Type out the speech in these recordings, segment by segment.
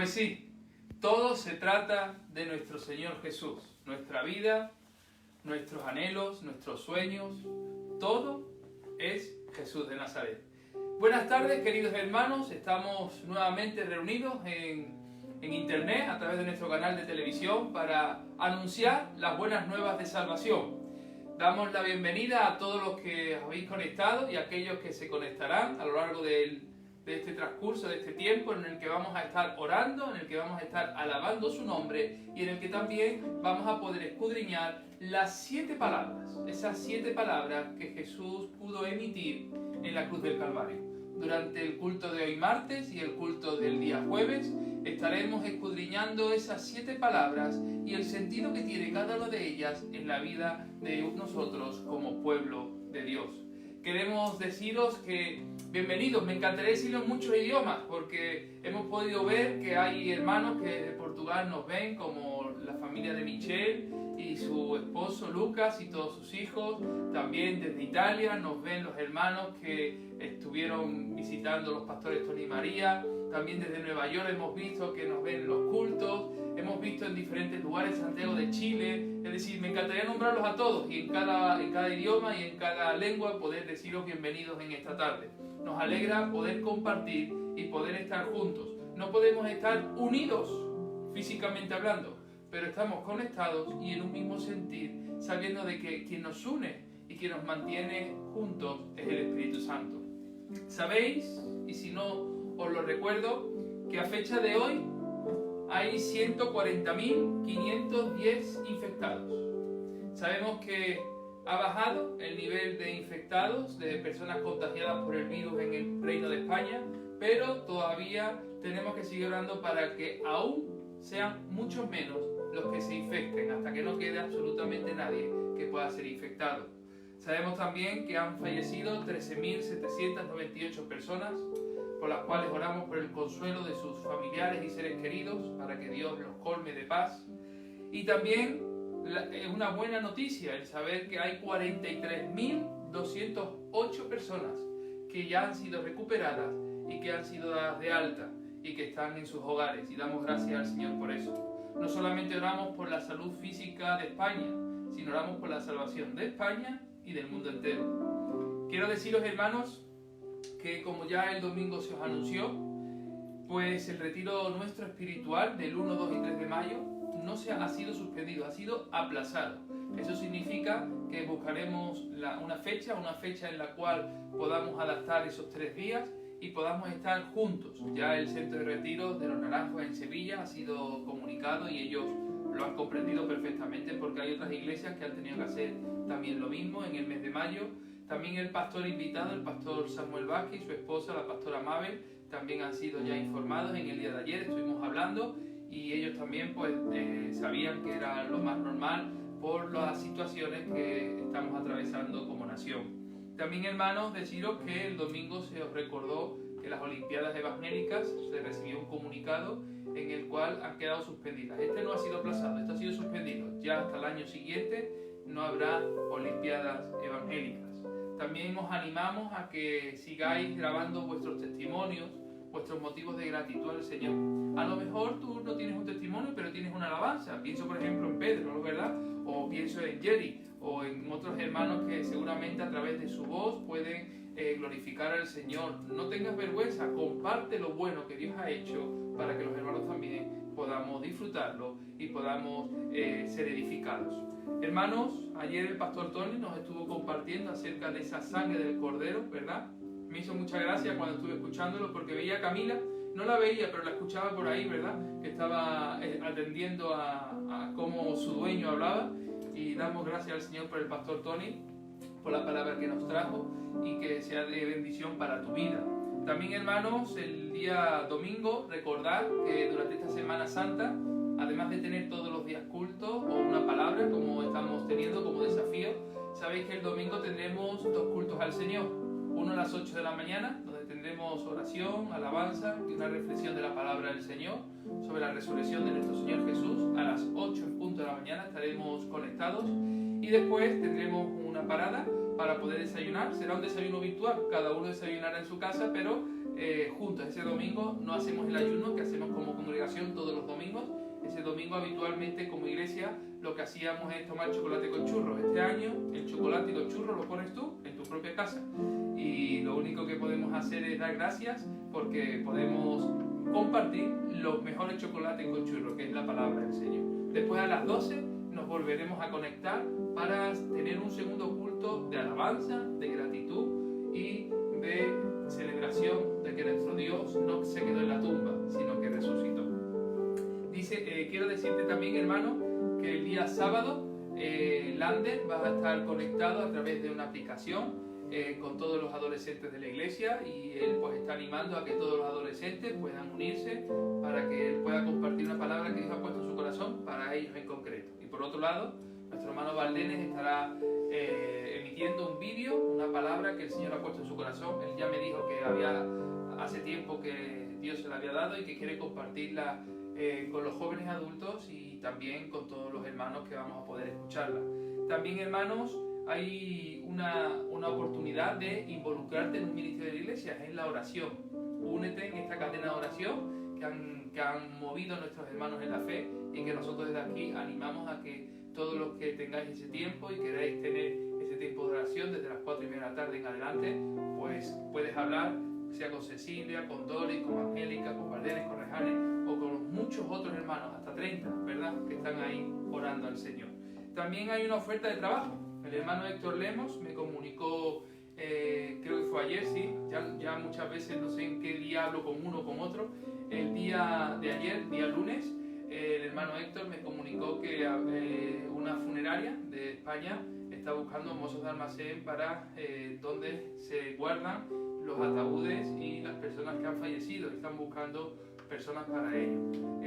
Pues sí, todo se trata de nuestro Señor Jesús. Nuestra vida, nuestros anhelos, nuestros sueños, todo es Jesús de Nazaret. Buenas tardes, queridos hermanos. Estamos nuevamente reunidos en internet a través de nuestro canal de televisión para anunciar las buenas nuevas de salvación. Damos la bienvenida a todos los que habéis conectado y a aquellos que se conectarán a lo largo de este transcurso, de este tiempo en el que vamos a estar orando, en el que vamos a estar alabando su nombre y en el que también vamos a poder escudriñar las 7 palabras, esas 7 palabras que Jesús pudo emitir en la cruz del Calvario. Durante el culto de hoy martes y el culto del día jueves estaremos escudriñando esas 7 palabras y el sentido que tiene cada una de ellas en la vida de nosotros como pueblo de Dios. Queremos deciros que bienvenidos, me encantaría decirlo en muchos idiomas porque hemos podido ver que hay hermanos que de Portugal nos ven, como la familia de Michelle y su esposo Lucas y todos sus hijos. También desde Italia nos ven los hermanos que estuvieron visitando los pastores Tony y María. También desde Nueva York hemos visto que nos ven en los cultos. Hemos visto en diferentes lugares, Santiago de Chile. Es decir, me encantaría nombrarlos a todos y en cada idioma y en cada lengua poder deciros bienvenidos en esta tarde. Nos alegra poder compartir y poder estar juntos. No podemos estar unidos físicamente hablando, pero estamos conectados y en un mismo sentir, sabiendo de que quien nos une y quien nos mantiene juntos es el Espíritu Santo. Sabéis, y si no os lo recuerdo, que a fecha de hoy hay 140.510 infectados. Sabemos que ha bajado el nivel de infectados, de personas contagiadas por el virus en el Reino de España, pero todavía tenemos que seguir orando para que aún sean muchos menos los que se infecten, hasta que no quede absolutamente nadie que pueda ser infectado. Sabemos también que han fallecido 13.798 personas, por las cuales oramos por el consuelo de sus familiares y seres queridos, para que Dios los colme de paz. Y también es una buena noticia el saber que hay 43.208 personas que ya han sido recuperadas y que han sido dadas de alta y que están en sus hogares, y damos gracias al Señor por eso. No solamente oramos por la salud física de España, sino oramos por la salvación de España y del mundo entero. Quiero deciros, hermanos, que como ya el domingo se os anunció, pues el retiro nuestro espiritual del 1, 2 y 3 de mayo no ha sido suspendido, ha sido aplazado. Eso significa que buscaremos una fecha en la cual podamos adaptar esos 3 días y podamos estar juntos. Ya el centro de retiro de los Naranjos en Sevilla ha sido comunicado y ellos lo han comprendido perfectamente, porque hay otras iglesias que han tenido que hacer también lo mismo en el mes de mayo. También el pastor invitado, el pastor Samuel Vázquez y su esposa, la pastora Mabel, también han sido ya informados en el día de ayer. Estuvimos hablando y ellos también pues sabían que era lo más normal por las situaciones que estamos atravesando como nación. También, hermanos, deciros que el domingo se os recordó que las Olimpiadas Evangélicas se recibió un comunicado en el cual han quedado suspendidas. Este no ha sido aplazado, este ha sido suspendido. Ya hasta el año siguiente no habrá Olimpiadas Evangélicas. También os animamos a que sigáis grabando vuestros testimonios, vuestros motivos de gratitud al Señor. A lo mejor tú no tienes un testimonio, pero tienes una alabanza. Pienso, por ejemplo, en Pedro, ¿no es verdad? O pienso en Jerry, o en otros hermanos que seguramente a través de su voz pueden glorificar al Señor. No tengas vergüenza, comparte lo bueno que Dios ha hecho para que los hermanos también podamos disfrutarlo y podamos ser edificados. Hermanos, ayer el pastor Tony nos estuvo compartiendo acerca de esa sangre del Cordero, ¿verdad? Me hizo mucha gracia cuando estuve escuchándolo, porque veía a Camila, no la veía, pero la escuchaba por ahí, ¿verdad? Que estaba atendiendo a cómo su dueño hablaba, y damos gracias al Señor por el pastor Tony, por la palabra que nos trajo y que sea de bendición para tu vida. También, hermanos, el día domingo, recordad que durante esta Semana Santa, además de tener todos los días cultos o una palabra, como estamos teniendo como desafío, sabéis que el domingo tendremos 2 cultos al Señor. Uno a las 8 de la mañana, donde tendremos oración, alabanza y una reflexión de la palabra del Señor sobre la resurrección de nuestro Señor Jesús. A las 8 en punto de la mañana estaremos conectados y después tendremos una parada para poder desayunar. Será un desayuno virtual, cada uno desayunará en su casa, pero juntos. Ese domingo no hacemos el ayuno que hacemos como congregación todos los domingos. Ese domingo habitualmente como iglesia lo que hacíamos es tomar chocolate con churros. Este año el chocolate y los churros los pones tú en tu propia casa. Y lo único que podemos hacer es dar gracias porque podemos compartir los mejores chocolates con churros, que es la palabra del Señor. Después a las 12 nos volveremos a conectar para tener un segundo culto de alabanza, de gratitud y de celebración de que nuestro Dios no se quedó en la tumba, sino que resucitó. Quiero decirte también, hermano, que el día sábado Lander va a estar conectado a través de una aplicación con todos los adolescentes de la iglesia, y él pues está animando a que todos los adolescentes puedan unirse para que él pueda compartir una palabra que Dios ha puesto en su corazón para ellos en concreto. Y por otro lado, nuestro hermano Valdenes estará emitiendo un vídeo, una palabra que el Señor ha puesto en su corazón. Él ya me dijo que hace tiempo que Dios se la había dado y que quiere compartirla con los jóvenes adultos y también con todos los hermanos que vamos a poder escucharla. También, hermanos, hay una oportunidad de involucrarte en un ministerio de la iglesia, es la oración. Únete en esta cadena de oración que han movido nuestros hermanos en la fe, y que nosotros desde aquí animamos a que todos los que tengáis ese tiempo y queráis tener ese tiempo de oración desde las 4:30 de la tarde en adelante, pues puedes hablar, sea con Cecilia, con Doris, con Angélica, con Valdenes, con Rejanes o con muchos otros hermanos, hasta 30, ¿verdad?, que están ahí orando al Señor. También hay una oferta de trabajo. El hermano Héctor Lemos me comunicó, creo que fue ayer, sí, ya muchas veces no sé en qué día hablo con uno o con otro. El día de ayer, día lunes, el hermano Héctor me comunicó que una funeraria de España está buscando mozos de almacén para donde se guardan los ataúdes y las personas que han fallecido. Están buscando personas para ello.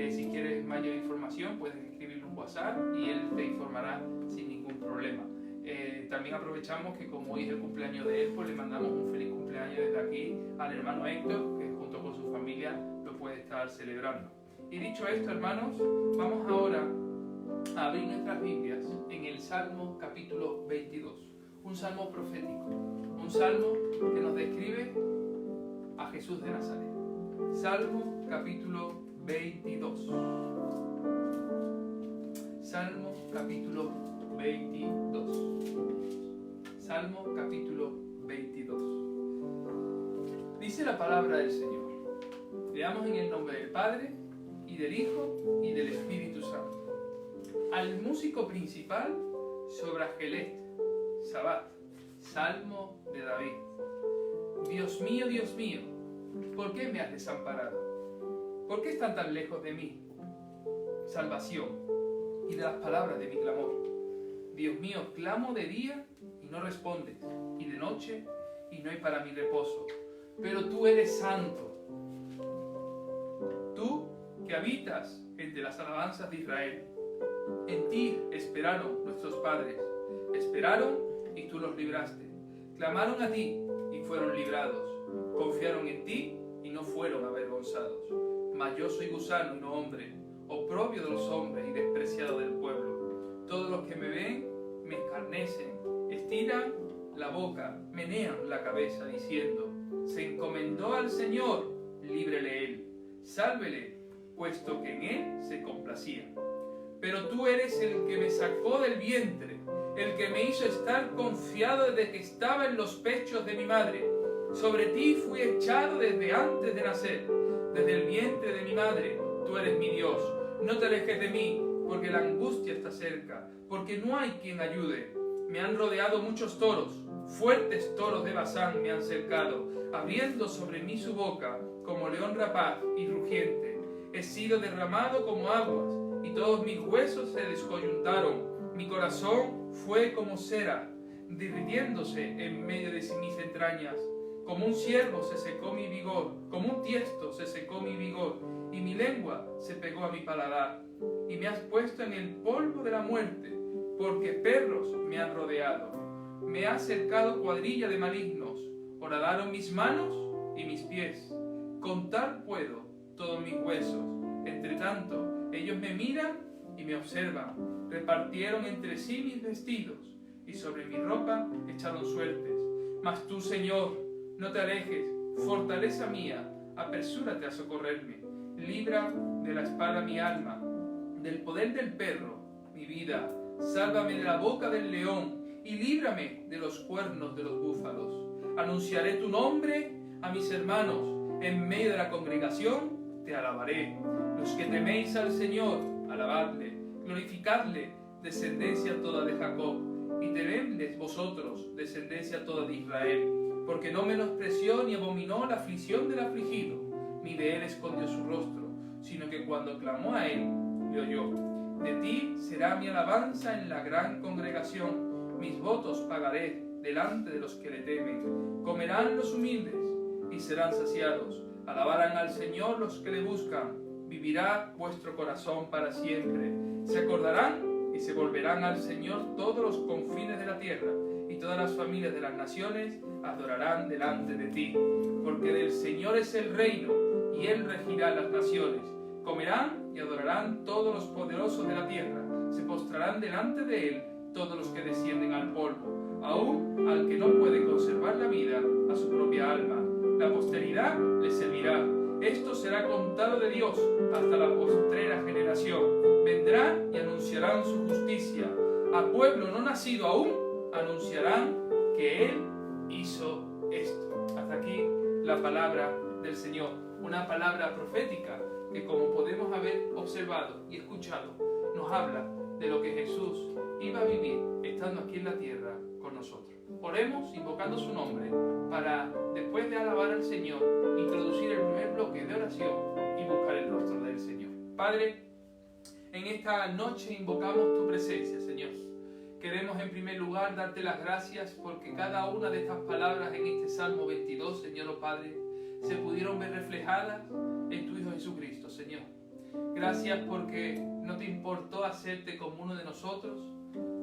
Si quieres mayor información, puedes escribirle un WhatsApp y él te informará sin ningún problema. También aprovechamos que como hoy es el cumpleaños de él, pues le mandamos un feliz cumpleaños desde aquí al hermano Héctor, que junto con su familia lo puede estar celebrando. Y dicho esto, hermanos, vamos ahora a abrir nuestras Biblias en el Salmo capítulo 22, un salmo profético, un salmo que nos describe a Jesús de Nazaret. Salmo capítulo 22. Salmo capítulo 22. Salmo capítulo 22. Dice la palabra del Señor. Leamos en el nombre del Padre, y del Hijo, y del Espíritu Santo. Al músico principal sobre Agelet, Sabat, Salmo de David. Dios mío, ¿por qué me has desamparado? ¿Por qué están tan lejos de mí? Salvación y de las palabras de mi clamor. Dios mío, clamo de día y no respondes, y de noche y no hay para mi reposo. Pero tú eres santo. Tú que habitas entre las alabanzas de Israel. En ti esperaron nuestros padres. Esperaron y tú los libraste. Clamaron a ti y fueron librados. Confiaron en ti y no fueron avergonzados. Mas yo soy gusano y no hombre, oprobio de los hombres y despreciado del pueblo. Todos los que me ven me escarnecen, estiran la boca, menean la cabeza, diciendo: se encomendó al Señor, líbrele él, sálvele, puesto que en él se complacía. Pero tú eres el que me sacó del vientre, el que me hizo estar confiado desde que estaba en los pechos de mi madre. Sobre ti fui echado desde antes de nacer, desde el vientre de mi madre. Tú eres mi Dios, no te alejes de mí, porque la angustia está cerca, porque no hay quien ayude. Me han rodeado muchos toros, fuertes toros de Basán me han cercado, abriendo sobre mí su boca, como león rapaz y rugiente. He sido derramado como aguas, y todos mis huesos se descoyuntaron. Mi corazón fue como cera, derritiéndose en medio de mis entrañas. Como un ciervo se secó mi vigor, como un tiesto se secó mi vigor, y mi lengua se pegó a mi paladar. Y me has puesto en el polvo de la muerte, porque perros me han rodeado. Me ha cercado cuadrilla de malignos, horadaron mis manos y mis pies. Contar puedo todos mis huesos. Entre tanto, ellos me miran y me observan. Repartieron entre sí mis vestidos, y sobre mi ropa echaron suertes. Mas tú, Señor, no te alejes, fortaleza mía, apresúrate a socorrerme. Libra de la espada mi alma, del poder del perro mi vida. Sálvame de la boca del león y líbrame de los cuernos de los búfalos. Anunciaré tu nombre a mis hermanos, en medio de la congregación te alabaré. Los que teméis al Señor, alabadle, glorificadle, descendencia toda de Jacob, y temedles vosotros, descendencia toda de Israel, porque no menospreció ni abominó la aflicción del afligido, ni de él escondió su rostro, sino que cuando clamó a él, le oyó. De ti será mi alabanza en la gran congregación, mis votos pagaré delante de los que le temen. Comerán los humildes y serán saciados, alabarán al Señor los que le buscan. Vivirá vuestro corazón para siempre. Se acordarán y se volverán al Señor todos los confines de la tierra, y todas las familias de las naciones adorarán delante de ti. Porque del Señor es el reino, y Él regirá las naciones. Comerán y adorarán todos los poderosos de la tierra. Se postrarán delante de Él todos los que descienden al polvo, aún al que no puede conservar la vida a su propia alma. La posteridad le servirá. Esto será contado de Dios hasta la postrera generación. Vendrán y anunciarán su justicia. A pueblo no nacido aún anunciarán que Él hizo esto. Hasta aquí la palabra del Señor. Una palabra profética que, como podemos haber observado y escuchado, nos habla de lo que Jesús iba a vivir estando aquí en la tierra con nosotros. Oremos invocando su nombre para, después de alabar al Señor, introducir el primer bloque de oración y buscar el rostro del Señor. Padre, en esta noche invocamos tu presencia, Señor. Queremos en primer lugar darte las gracias porque cada una de estas palabras en este Salmo 22, Señor, oh Padre, se pudieron ver reflejadas en tu Hijo Jesucristo, Señor. Gracias porque no te importó hacerte como uno de nosotros,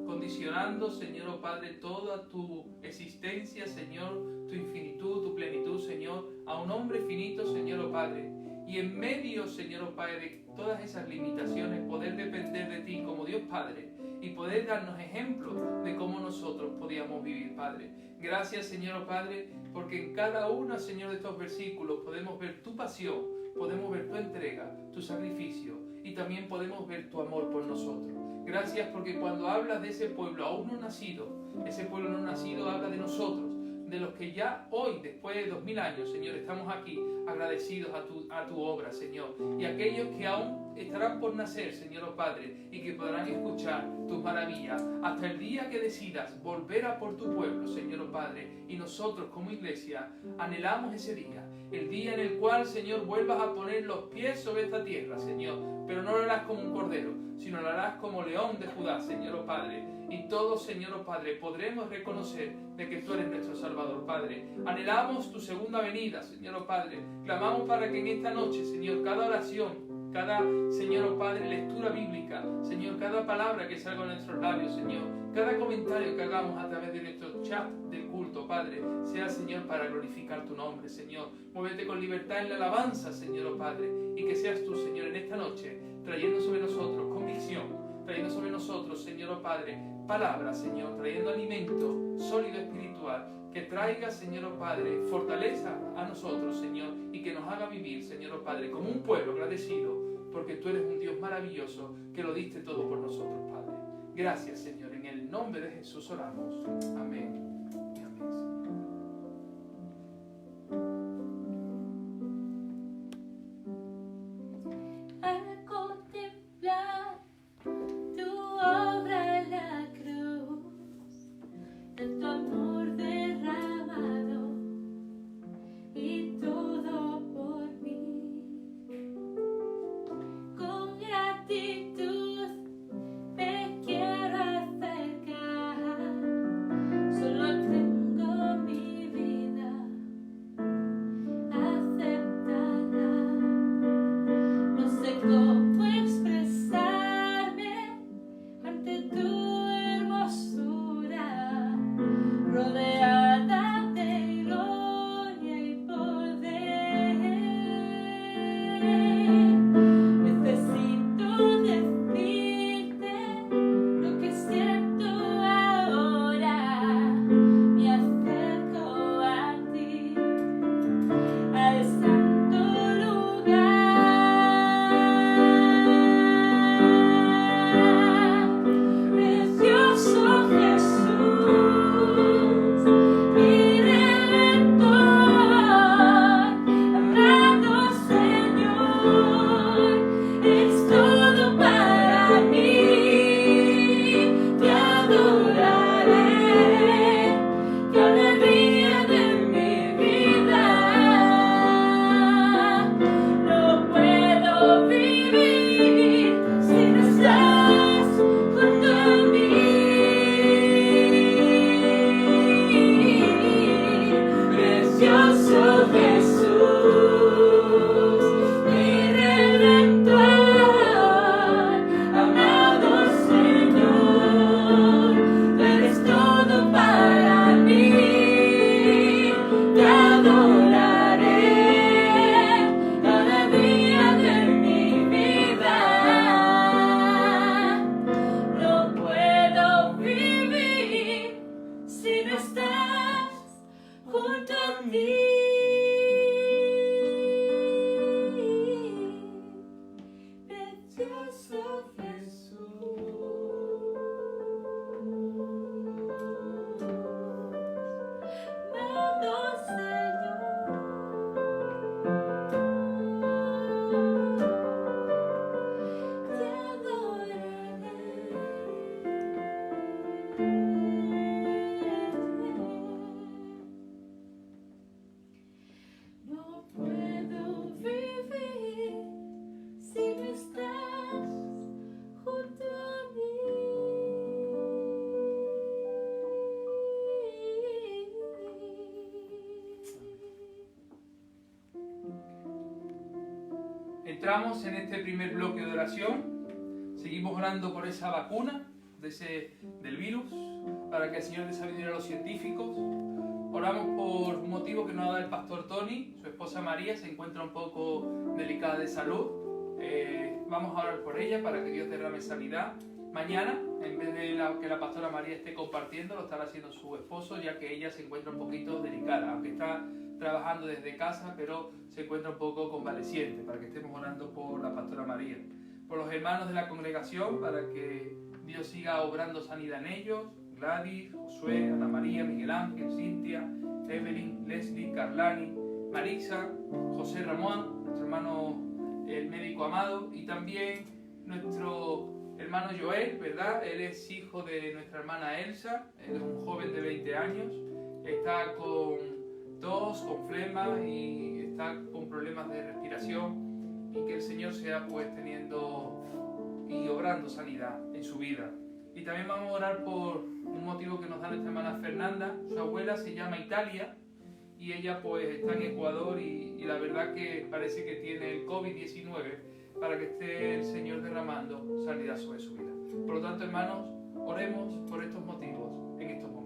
condicionando, Señor, oh Padre, toda tu existencia, Señor, tu infinitud, tu plenitud, Señor, a un hombre finito, Señor, oh Padre. Y en medio, Señor, oh Padre, de todas esas limitaciones, poder depender de ti como Dios Padre y poder darnos ejemplo de cómo nosotros podíamos vivir, Padre. Gracias, Señor, oh Padre, porque en cada uno, Señor, de estos versículos podemos ver tu pasión, podemos ver tu entrega, tu sacrificio y también podemos ver tu amor por nosotros. Gracias porque cuando hablas de ese pueblo aún no nacido, ese pueblo no nacido habla de nosotros, de los que ya hoy, después de 2000 años, Señor, estamos aquí agradecidos a tu obra, Señor. Y aquellos que aún estarán por nacer, Señor, oh Padre, y que podrán escuchar tus maravillas hasta el día que decidas volver a por tu pueblo, Señor, oh Padre. Y nosotros como iglesia anhelamos ese día, el día en el cual, Señor, vuelvas a poner los pies sobre esta tierra, Señor. Pero no lo harás como un cordero, sino lo harás como león de Judá, Señor, oh Padre. Y todos, Señor, oh Padre, podremos reconocer de que tú eres nuestro Salvador, Padre. Anhelamos tu segunda venida, Señor, oh Padre. Clamamos para que en esta noche, Señor, cada oración, cada, Señor, oh Padre, lectura bíblica, Señor, cada palabra que salga de nuestros labios, Señor, cada comentario que hagamos a través de nuestro chat del culto, Padre, sea, Señor, para glorificar tu nombre, Señor. Muévete con libertad en la alabanza, Señor, oh Padre, y que seas tú, Señor, en esta noche, trayendo sobre nosotros convicción, trayendo sobre nosotros, Señor, oh Padre, palabra, Señor, trayendo alimento sólido espiritual, que traiga, Señor, oh Padre, fortaleza a nosotros, Señor, y que nos haga vivir, Señor, oh Padre, como un pueblo agradecido, porque tú eres un Dios maravilloso, que lo diste todo por nosotros, Padre. Gracias, Señor, en el nombre de Jesús oramos. Amén y amén. Al contemplar tu obra en la cruz, tanto amor derramado y todo por mí, con gratitud me quiero acercar, solo Entramos en este primer bloque de oración. Seguimos orando por esa vacuna del virus, para que el Señor dé sabiduría a los científicos. Oramos por un motivo que nos ha dado el pastor Tony. Su esposa María se encuentra un poco delicada de salud. Vamos a orar por ella para que Dios derrame sanidad. Mañana, en vez de que la pastora María esté compartiendo, lo estará haciendo su esposo, ya que ella se encuentra un poquito delicada, aunque está trabajando desde casa, pero se encuentra un poco convaleciente, para que estemos orando por la pastora María. Por los hermanos de la congregación, para que Dios siga obrando sanidad en ellos. Gladys, Josué, Ana María, Miguel Ángel, Cintia, Evelyn, Leslie, Carlani, Marisa, José Ramón, nuestro hermano el médico amado, y también nuestro hermano Joel, ¿verdad? Él es hijo de nuestra hermana Elsa, él es un joven de 20 años, está con tos, con flema y está con problemas de respiración, y que el Señor sea pues teniendo y obrando sanidad en su vida. Y también vamos a orar por un motivo que nos da nuestra hermana Fernanda. Su abuela se llama Italia y ella pues está en Ecuador y la verdad que parece que tiene el COVID-19, para que esté el Señor derramando sanidad sobre su vida. Por lo tanto, hermanos, oremos por estos motivos en estos momentos.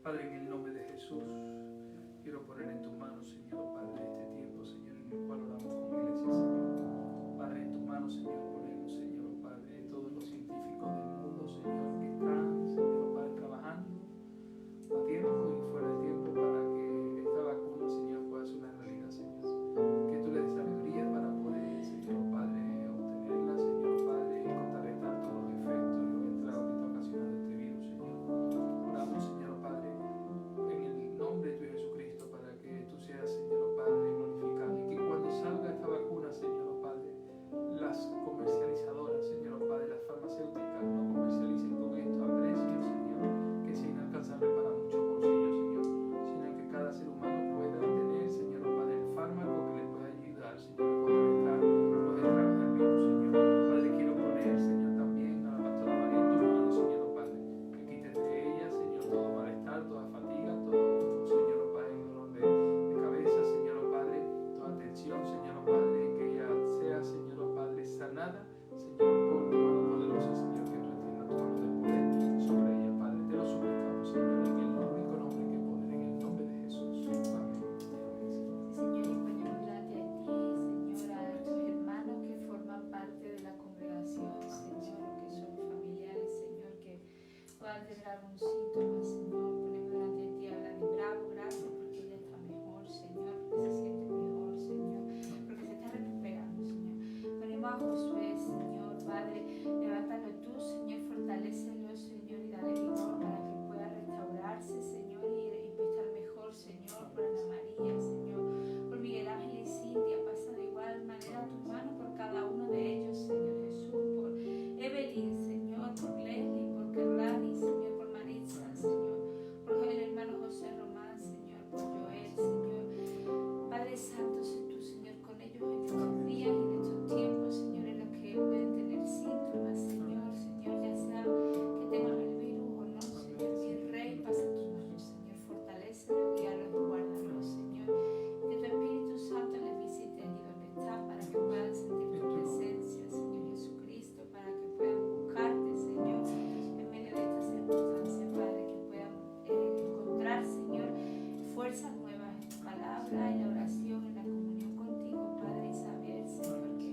Padre, en el nombre de Jesús, quiero poner en tus manos, Señor, Padre, este tiempo, Señor, en el cual oramos con iglesia, Señor. Padre, en tus manos, Señor, ponemos, Señor, Padre, todos los científicos del mundo, Señor, que están, Señor, Padre, trabajando a tiempo y fuera de tiempo para que esta vacuna, Señor, pueda ser una realidad, Señor. Que tú le des sabiduría para poder, Señor, Padre, obtenerla, Señor, Padre, y contrarrestar todos los efectos y los estragos que está ocasionando este virus, Señor. Oramos, Señor, Padre, en el nombre de tu Jesucristo, para que tú seas, Señor, Padre, glorificado, y que cuando salga esta vacuna, Señor, Padre, las comercializadoras, Señor, Padre, las farmacéuticas no comercialicen con esto a precios, Señor, que sea inalcanzable para muchos bolsillos, Señor, sino que cada ser humano pueda tener, Señor, Padre, el fármaco que le pueda ayudar, Señor, a contrarrestar los estragos del virus, Señor. Padre, quiero poner, Señor, también a la pastora María en tus manos, Señor, Padre, que quites de ella, Señor, todo malestar, toda fatiga, todo, Señor, Padre, dolor de cabeza, Señor, Padre, toda tensión, Señor, Padre, que ella sea, Señor, Padre, sanada, Señor, por tu mano poderosa, Señor, que tú entiendas tu mano de poder sobre ella, Padre. Te lo suplicamos, Señor, en el único nombre que poder, en el nombre de Jesús. Amén. Señor, y ponemos delante de ti, Señor, a tus hermanos que forman parte de la congregación, Señor, que son familiares, Señor, que puedan tener algún síntoma, Señor. Ponemos delante de ti a Gladys Bravo, gracias porque ella está mejor, Señor, porque se siente mejor, Señor, porque se está recuperando, Señor. Ponemos a Josué, Señor, Padre, levántalo tú, Señor, fortalécelo, Señor, y dale vigor para que pueda restaurarse, Señor, y estar mejor, Señor, por Ana María, Señor, por Miguel Ángel y Cintia, pasa de igual manera tu mano por cada uno de ellos, Señor Jesús, por Evelyn, Señor, por Leslie, por Carlani, Señor, por Maritza, Señor, por el hermano José Román, Señor, por Joel, Señor. Padre Santo, sé tú, Señor, con ellos en estos días y en estos tiempos, Señor, en los que pueden tener síntomas, Señor, ya sea que tengan el virus o no, Señor, mi Rey, pasa tus manos, Señor, fortalécelos, guíalos y guárdalos, Señor, que tu Espíritu Santo les visite allí donde está, para que puedan sentir tu presencia, Señor Jesucristo, para que puedan buscarte, Señor, en medio de esta circunstancia, Padre, que puedan encontrar, Señor, fuerzas nuevas en tu palabra, en la oración, en la comunión contigo, Padre, y saber, Señor, que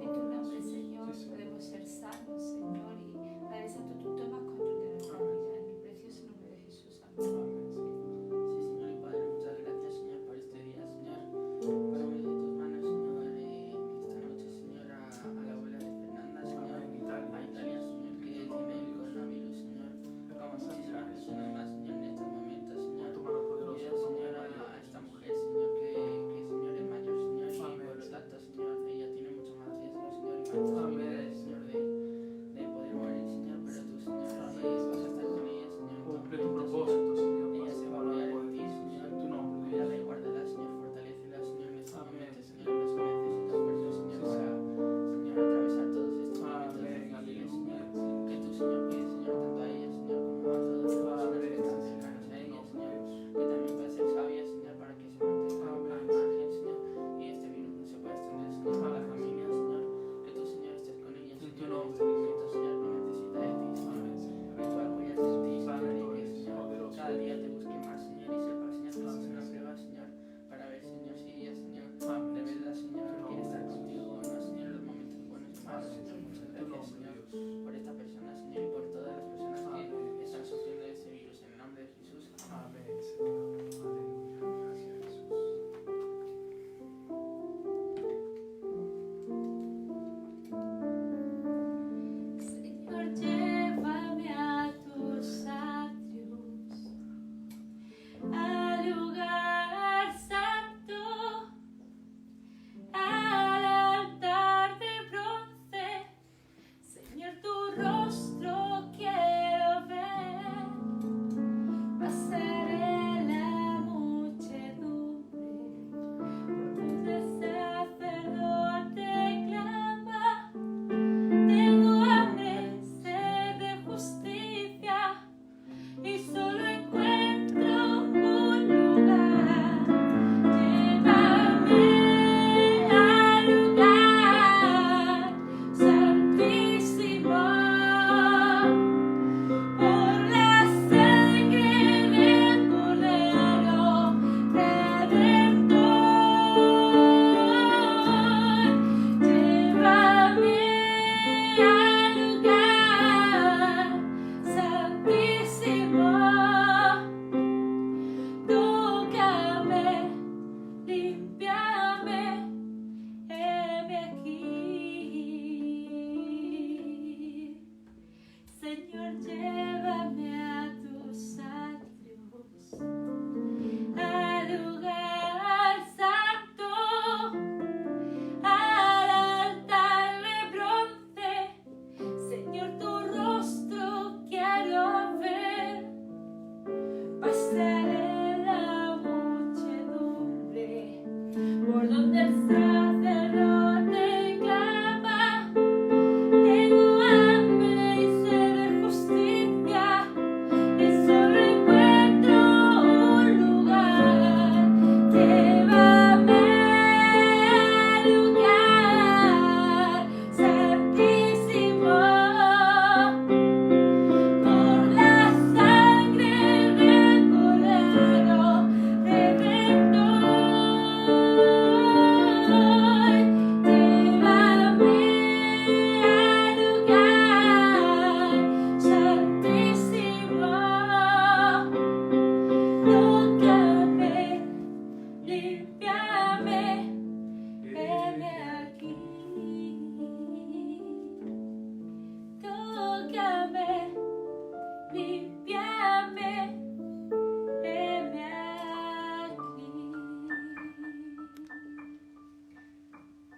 en tu nombre, Señor, podemos ser sanos, Señor, y Padre Santo, tú tomas control de nuestra vida, en el precioso nombre de Jesús. Amén. Sí, Señor y Padre, muchas gracias, Señor, por este día, Señor. Ponemos en tus manos, Señor, esta noche, Señor, a la abuela de Fernanda, Señor, a Italia, Señor, que tiene el coronavirus, Señor. Muchísimas personas más, Señor, en estos momentos, Señor. Cuida, Señor, a esta mujer, Señor, que Señor, es mayor, Señor, y por lo tanto, Señor, ella tiene mucho más riesgo, Señor, y más posibilidades, Señor, de poder morir, Señor, pero tú, Señor, vas a estar con ella, Señor. Cumple tu propósito, Señor. Ella se va a apoyar en ti, Señor. En tu nombre. Cuídala y guárdala, Señor. Fortalécela, Señor, en estos momentos, Señor, en los que necesita fuerza, Señor, para, Señor, atravesar todos estos momentos difíciles, Señor.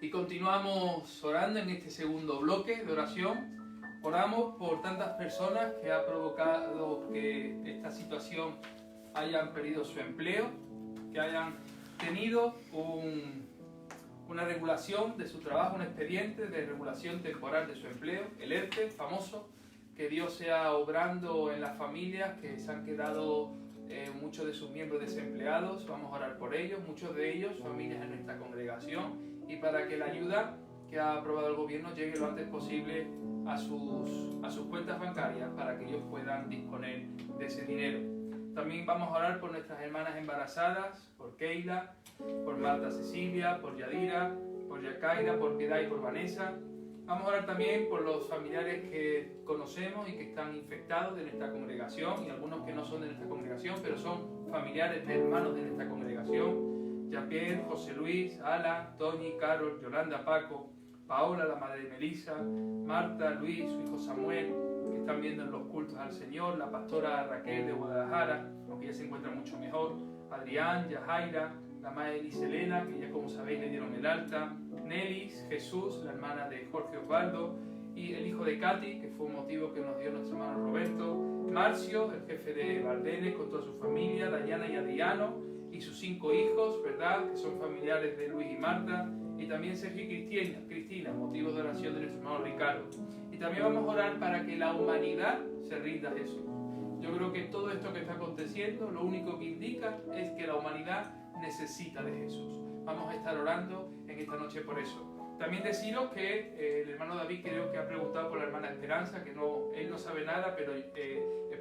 Y continuamos orando en este segundo bloque de oración. Oramos por tantas personas que ha provocado que esta situación hayan perdido su empleo, que hayan tenido una regulación de su trabajo, un expediente de regulación temporal de su empleo, el ERTE famoso. Que Dios sea obrando en las familias que se han quedado muchos de sus miembros desempleados. Vamos a orar por ellos, muchos de ellos familias en nuestra congregación, y para que la ayuda que ha aprobado el gobierno llegue lo antes posible a sus cuentas bancarias para que ellos puedan disponer de ese dinero. También vamos a orar por nuestras hermanas embarazadas, por Keila, por Marta Cecilia, por Yadira, por Yacaira, por Piedad y por Vanessa. Vamos a orar también por los familiares que conocemos y que están infectados de nuestra congregación, y algunos que no son de nuestra congregación, pero son familiares de hermanos de nuestra congregación. Jean-Pierre, José Luis, Ala, Tony, Carol, Yolanda, Paco, Paola, la madre de Melissa, Marta, Luis, su hijo Samuel, que están viendo en los cultos al Señor, la pastora Raquel de Guadalajara, aunque ya se encuentra mucho mejor, Adrián, Yajaira, la madre de Liselena, que ya como sabéis le dieron el alta, Nelis, Jesús, la hermana de Jorge Osvaldo, y el hijo de Katy, que fue un motivo que nos dio nuestro hermano Roberto, Marcio, el jefe de Bardeles con toda su familia, Dayana y Adriano, y sus 5 hijos, ¿verdad?, que son familiares de Luis y Marta, y también Sergio y Cristina, motivo de oración de nuestro hermano Ricardo. Y también vamos a orar para que la humanidad se rinda a Jesús. Yo creo que todo esto que está aconteciendo, lo único que indica es que la humanidad necesita de Jesús. Vamos a estar orando en esta noche por eso. También deciros que el hermano David creo que ha preguntado por la hermana Esperanza, que él no sabe nada, pero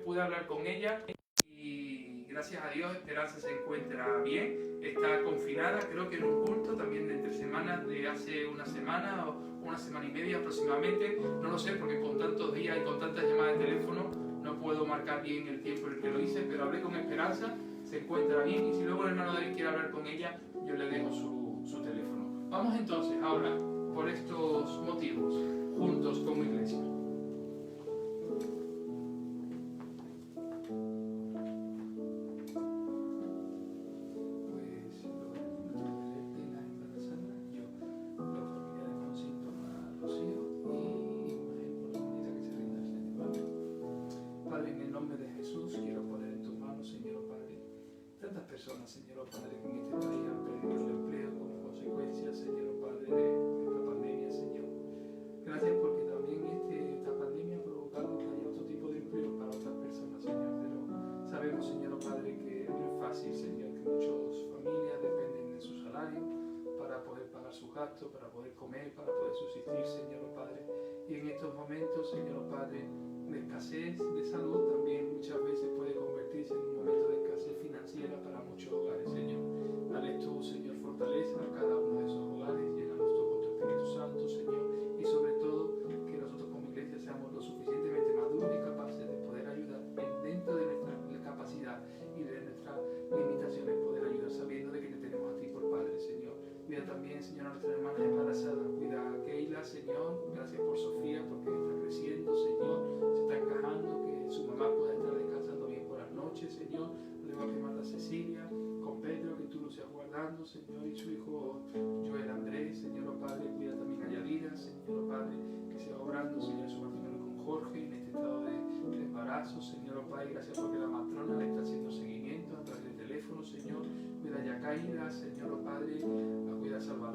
pude hablar con ella. Y gracias a Dios Esperanza se encuentra bien, está confinada, creo que en un culto también de entre semanas de hace una semana o una semana y media aproximadamente, no lo sé porque con tantos días y con tantas llamadas de teléfono no puedo marcar bien el tiempo en el que lo hice, pero hablé con Esperanza, se encuentra bien, y si luego el hermano David quiere hablar con ella, yo le dejo su teléfono. Vamos entonces ahora por estos motivos, juntos como iglesia. Personas, Señor Padre, que en este país han perdido el empleo como consecuencia, Señor Padre, de esta pandemia, Señor. Gracias porque también esta pandemia ha provocado que haya otro tipo de empleo para otras personas, Señor. Pero sabemos, Señor Padre, que no es fácil, Señor, que muchas familias dependen de su salario para poder pagar sus gastos, para poder comer, para poder subsistir, Señor Padre. Y en estos momentos, Señor Padre, de escasez de salud también muchas veces puede convertirse en un momento de escasez financiera para muchos hogares, Señor. Dale tú, Señor, fortaleza a cada uno de esos hogares, llénanos tú con tu Espíritu Santo, Señor, y sobre todo que nosotros como iglesia seamos lo suficientemente maduros y capaces de poder ayudar dentro de nuestra capacidad y de nuestras limitaciones, poder ayudar sabiendo de que te tenemos a ti por Padre, Señor. Cuida también, Señor, a nuestra hermana embarazada, cuida a Keila, Señor, gracias por Sofía, porque está creciendo, Señor, se está encajando, que su mamá pueda estar descansando bien por las noches, Señor. Luego a Marta Cecilia, con Pedro, que tú lo seas guardando, Señor, y su hijo Joel Andrés, Señor Padre, cuida también a Yadira, Señor Padre, que sea obrando, Señor, su matrimonio con Jorge en este estado de embarazo, Señor Padre, gracias porque la matrona le está haciendo seguimiento a través del teléfono, Señor, cuida a Yacaira, Señor Padre, cuida a Salvador.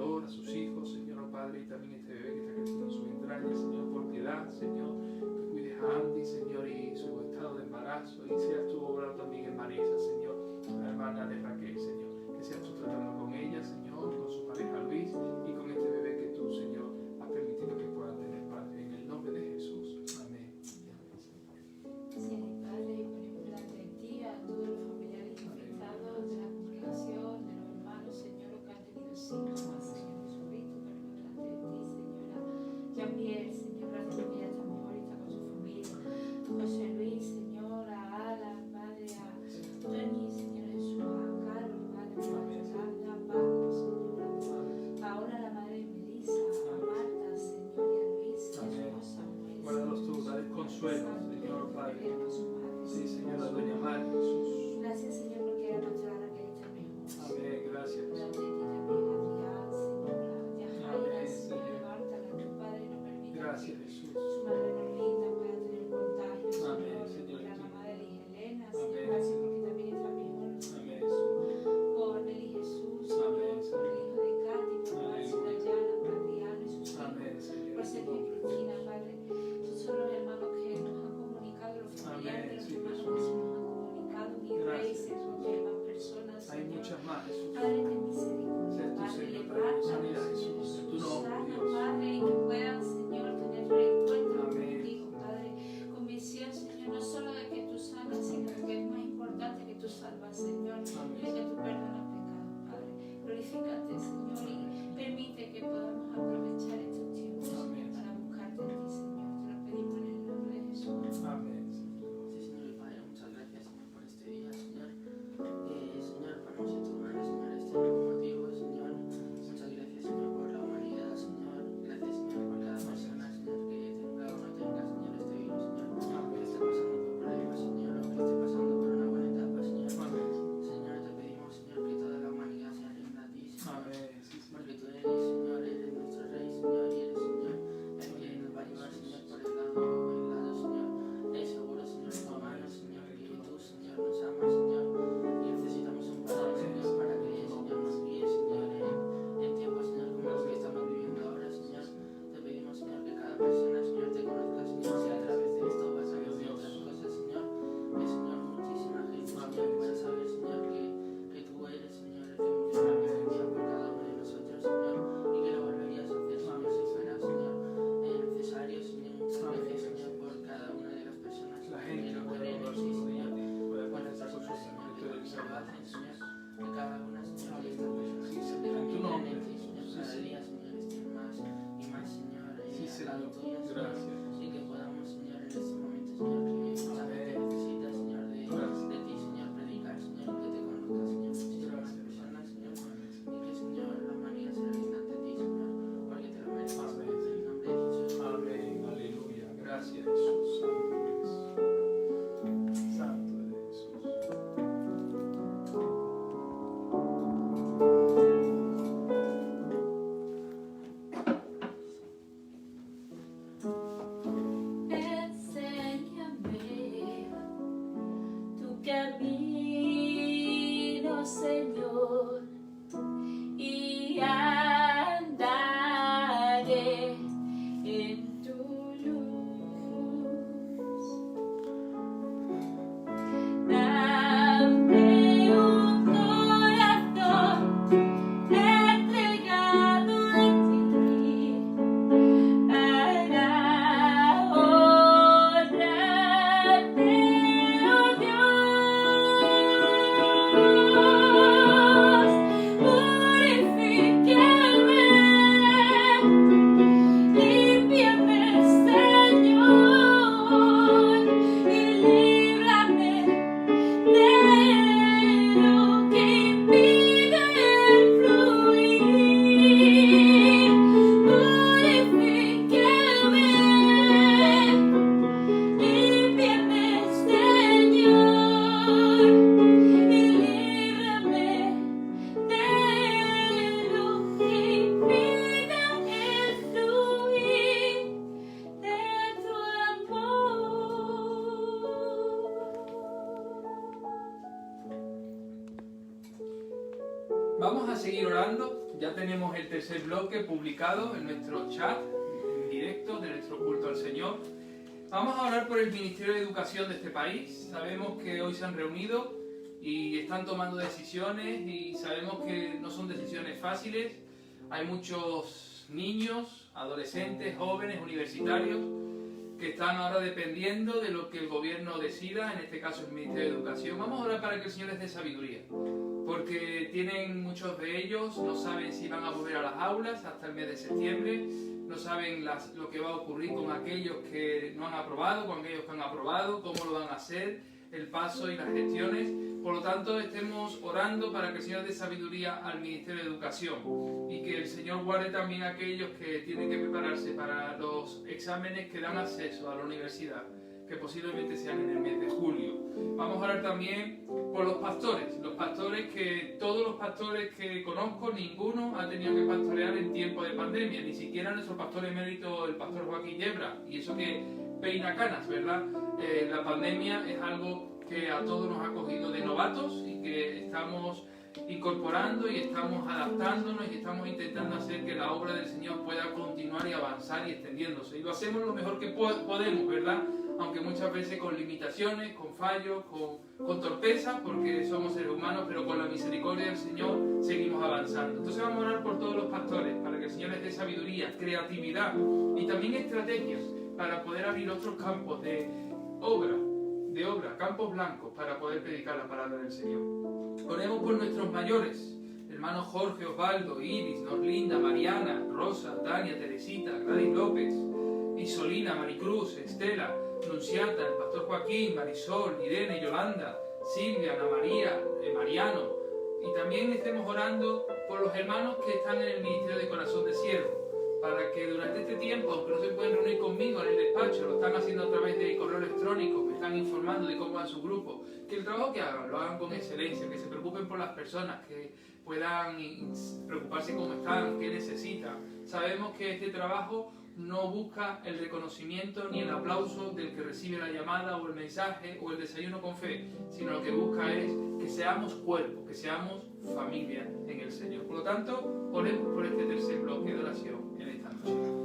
también este bebé que está creciendo en sus entrañas, Señor, por piedad, Señor, que cuides a Andy, Señor, y su estado de embarazo, y seas tú obrando también en Marisa, Señor, la hermana de Raquel, Señor, que seas tú tratando con ella, Señor, con su pareja Luis, y con este bebé que tú, Señor, has permitido que puedan tener, Padre, en el nombre de Jesús. Amén. Sí, Padre, ponemos delante de ti a todos los familiares infectados de la congregación, de los hermanos, Señor, que han tenido síntomas, Señor Jesucristo, ponemos delante de ti, Señora Jean-Pierre, Señor, gracias porque ella está mejor y está con su familia. José Luis, Señor, a Ala, Padre, a Tony, Señor Jesús, a Carlos, Padre, a Yolanda, a Paco, Señor, a Paola, la madre de Melissa, a Marta, Señor, y a Luis, y a su esposa, Samuel. Guárdalos tú, dale consuelo, Señor, Padre. Sí, Señor, la doña Mar, Jesús. Gracias, Señor, porque era nuestra hora que está mejor. Amén, gracias. Delante de ti también, Adrián, Señor, a Yajaira, Amén, Señor, Señor. levártala, tu Padre, no permita Gracias, que Jesús. su madre Norlinda pueda tener contagio, Amén, Señor, Señor. por la mamá de Liz Helena, Señor, Amén. gracias porque también está mejor, Amén, Jesús. por Nelly Jesús, Amén, Señor, por el hijo de Katy, por Marcia Dayana, por Adriano y sus hijos, Amén, Señor. por Sergio y Cristina, Padre. Esos son los hermanos que nos han comunicado, los familiares de los sí, hermanos Jesús. que se nos han comunicado, mi rey, Gracias, seguro que hay más personas, Hay Señor. muchas más, Jesús. Padre, ten misericordia, Sé tú, Padre, Señor, levántanos, trae sanidad, Señor Jesús, en tu Jesús, nombre, sana, Dios. Padre, y que puedan, Señor, tener reencuentro Amén. contigo, Padre, convicción, Señor, no solo de que tú sanas, sino que es más importante que tú salvas, Señor, y de que tú perdonas pecados, Padre. Glorifícate, Señor, y permite que podamos aprovechar estos tiempos, Señor, para buscarte en ti, Señor. Te lo pedimos en el nombre de Jesús. Amén. Sí, Señor y Padre, muchas gracias, Señor, por este día, Señor. Señor, ponemos en tus manos, Señor, este nuevo motivo, Señor. Muchas gracias, Señor, por la humanidad, Señor. Gracias, Señor, por cada persona, Señor, que tenga o no tenga, Señor, este virus, Señor. Que esté pasando por problemas, Señor, o que esté pasando por una buena etapa, Señor. Amén. Señor, te pedimos, Señor, que toda la humanidad se rinda a ti, Señor. Amén. Sí, sí. Porque tú eres, Señor, eres nuestro Rey, Señor, y eres, Señor, el que nos va a llevar, Señor, por el lado, Señor. Es seguro, Señor, en tu mano, Señor, que tú, Señor, nos amas, Señor, y necesitamos un Padre, Señor, para que, Señor, nos guíe, Señor, en tiempos, Señor, como los que estamos viviendo ahora, Señor. Te pedimos, Señor, que cada persona, Señor, te conozca, Señor, sea a través de esto, o a través de otras cosas, Señor. Que, Señor, muchísima gente, Señor, pueda saber, Señor, que tú eres, Señor, el que murió en la cruz por cada uno de nosotros, Señor, y que lo volverías a hacer, Señor, si fuera, Señor, necesario, Señor. Muchas gracias, Señor, por cada una de las personas La que gente quieren no creer puede en ti, Señor. puede Por poner las esa cosa, personas, Señor, que que tú eres también lo salvado. hacen, Señor. Que cada una, Señor, de estas personas, Sí, Señor, Señor, que en tu también nombre. creen en ti, Señor, Sí, cada Señor. día, Señor, estén más y más, Señor, Sí, al lado Señor. tuyo, Señor. Gracias. Y que podamos, Señor, en este momento, Señor, que mucha gente necesita, Señor, de ti, Señor, predicar, Señor, que te conozca, Señor, muchísimas personas, Señor, y que, Señor, la humanidad se rinda ante ti, Señor, porque te lo mereces, Amén. en el nombre de Jesús. Amén. Aleluya. Gracias, Jesús. Santo eres. Santo eres, Jesús. Enséñame tu camino, Señor, y andaré en tu luz. Dame un corazón entregado a ti, para honrarte, oh Dios. Purifícame, límpiame, Señor, y líbrame de lo que impide el fluir. Purifícame, límpiame, Señor, y líbrame de lo que impida el fluir de tu amor. Vamos a seguir orando. Ya tenemos el tercer bloque publicado en nuestro chat, en directo, de nuestro culto al Señor. Vamos a orar por el Ministerio de Educación de este país. Sabemos que hoy se han reunido y están tomando decisiones y sabemos que no son decisiones fáciles. Hay muchos niños, adolescentes, jóvenes, universitarios que están ahora dependiendo de lo que el gobierno decida, en este caso el Ministerio de Educación. Vamos a orar para que el Señor les dé sabiduría, porque muchos de ellos no saben si van a volver a las aulas hasta el mes de septiembre, no saben lo que va a ocurrir con aquellos que no han aprobado, con aquellos que han aprobado, cómo lo van a hacer, el paso y las gestiones. Por lo tanto, estemos orando para que el Señor dé sabiduría al Ministerio de Educación y que el Señor guarde también a aquellos que tienen que prepararse para los exámenes que dan acceso a la universidad, que posiblemente sean en el mes de julio. Vamos a orar también por los pastores que todos los pastores que conozco, ninguno ha tenido que pastorear en tiempo de pandemia, ni siquiera nuestro pastor emérito, el pastor Joaquín Yebra, y eso que peina canas, ¿verdad? La pandemia es algo que a todos nos ha cogido de novatos y que estamos incorporando y estamos adaptándonos y estamos intentando hacer que la obra del Señor pueda continuar y avanzar y extendiéndose. Y lo hacemos lo mejor que podemos, ¿verdad? Aunque muchas veces con limitaciones, con fallos, con torpeza, porque somos seres humanos, pero con la misericordia del Señor seguimos avanzando. Entonces vamos a orar por todos los pastores, para que el Señor les dé sabiduría, creatividad y también estrategias para poder abrir otros campos de obra, campos blancos, para poder predicar la palabra del Señor. Oremos por nuestros mayores, hermanos Jorge, Osvaldo, Iris, Norlinda, Mariana, Rosa, Tania, Teresita, Gladys López, Isolina, Maricruz, Estela, Nunciata, el pastor Joaquín, Marisol, Irene, Yolanda, Silvia, Ana María, Mariano. Y también estemos orando por los hermanos que están en el Ministerio de Corazón de Siervo, para que durante este tiempo, aunque no se pueden reunir conmigo en el despacho, lo están haciendo a través de correo electrónico, me están informando de cómo va su grupo, que el trabajo que hagan, lo hagan con excelencia, que se preocupen por las personas, que puedan preocuparse cómo están, qué necesitan. Sabemos que este trabajo no busca el reconocimiento ni el aplauso del que recibe la llamada o el mensaje o el desayuno con fe, sino lo que busca es que seamos cuerpo, que seamos familia en el Señor. Por lo tanto, oremos por este tercer bloque de oración en esta noche.